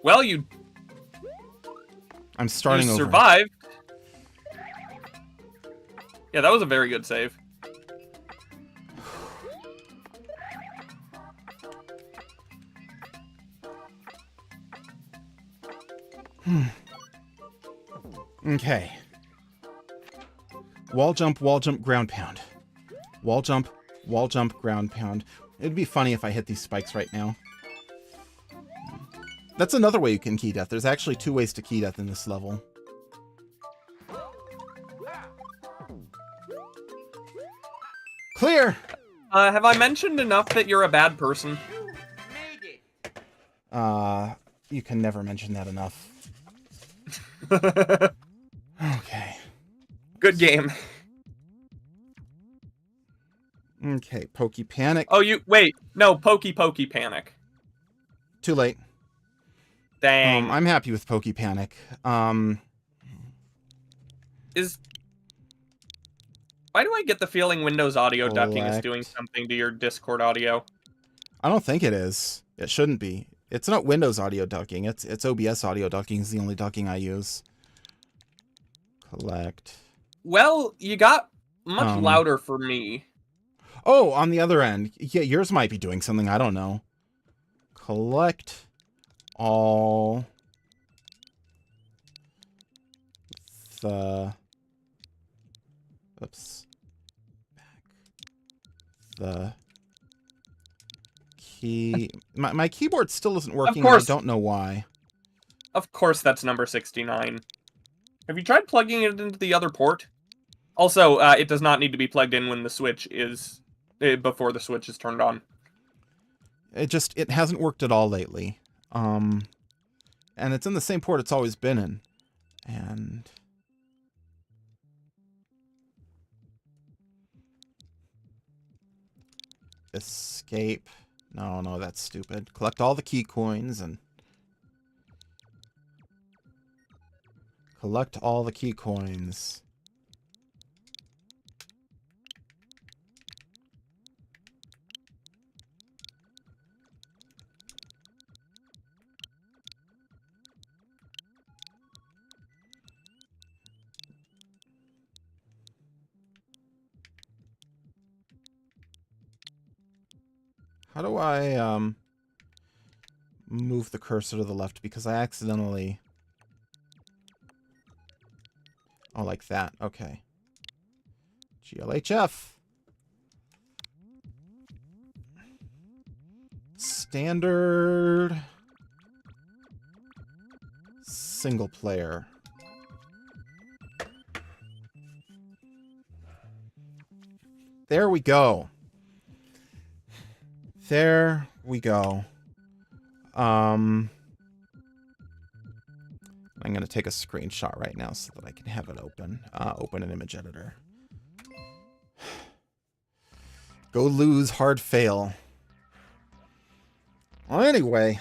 Well, you I'm starting over. survived. Yeah, that was a very good save. Okay. Wall jump, ground pound. Wall jump, ground pound. It'd be funny if I hit these spikes right now. That's another way you can key death. There's actually 2 ways to key death in this level. Clear! Have I mentioned enough that you're a bad person? Made it. You can never mention that enough. Okay. Good game. Okay, Pokey Panic. Oh, wait. No, Pokey Panic. Too late. Dang. I'm happy with Pokey Panic. Why do I get the feeling Windows audio ducking is doing something to your Discord audio? I don't think it is. It shouldn't be. It's not Windows audio ducking. It's OBS audio ducking is the only ducking I use. Collect. Well, you got much louder for me. Oh, on the other end. Yeah, yours might be doing something. I don't know. Collect all the... Oops. Back. The key... My keyboard still isn't working, and I don't know why. Of course that's number 69. Have you tried plugging it into the other port? Also, it does not need to be plugged in when the Switch is... before the Switch is turned on. It hasn't worked at all lately. And it's in the same port it's always been in. And... Escape. No, that's stupid. Collect all the key coins and... Collect all the key coins. How do I, move the cursor to the left? Because I accidentally... Oh, like that. Okay. GLHF. Standard... Single player. There we go. There we go. I'm going to take a screenshot right now so that I can have it open. Open an image editor. Go lose, hard fail. Well, anyway.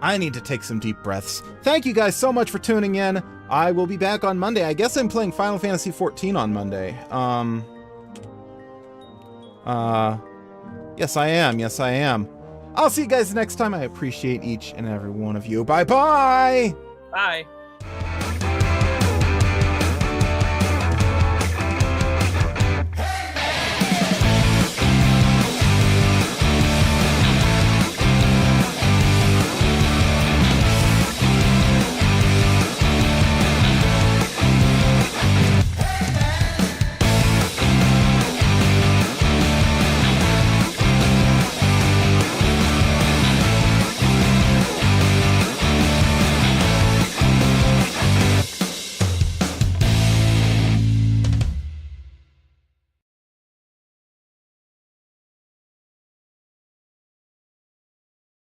I need to take some deep breaths. Thank you guys so much for tuning in. I will be back on Monday. I guess I'm playing Final Fantasy XIV on Monday. Yes, I am. Yes, I am. I'll see you guys next time. I appreciate each and every one of you. Bye-bye! Bye.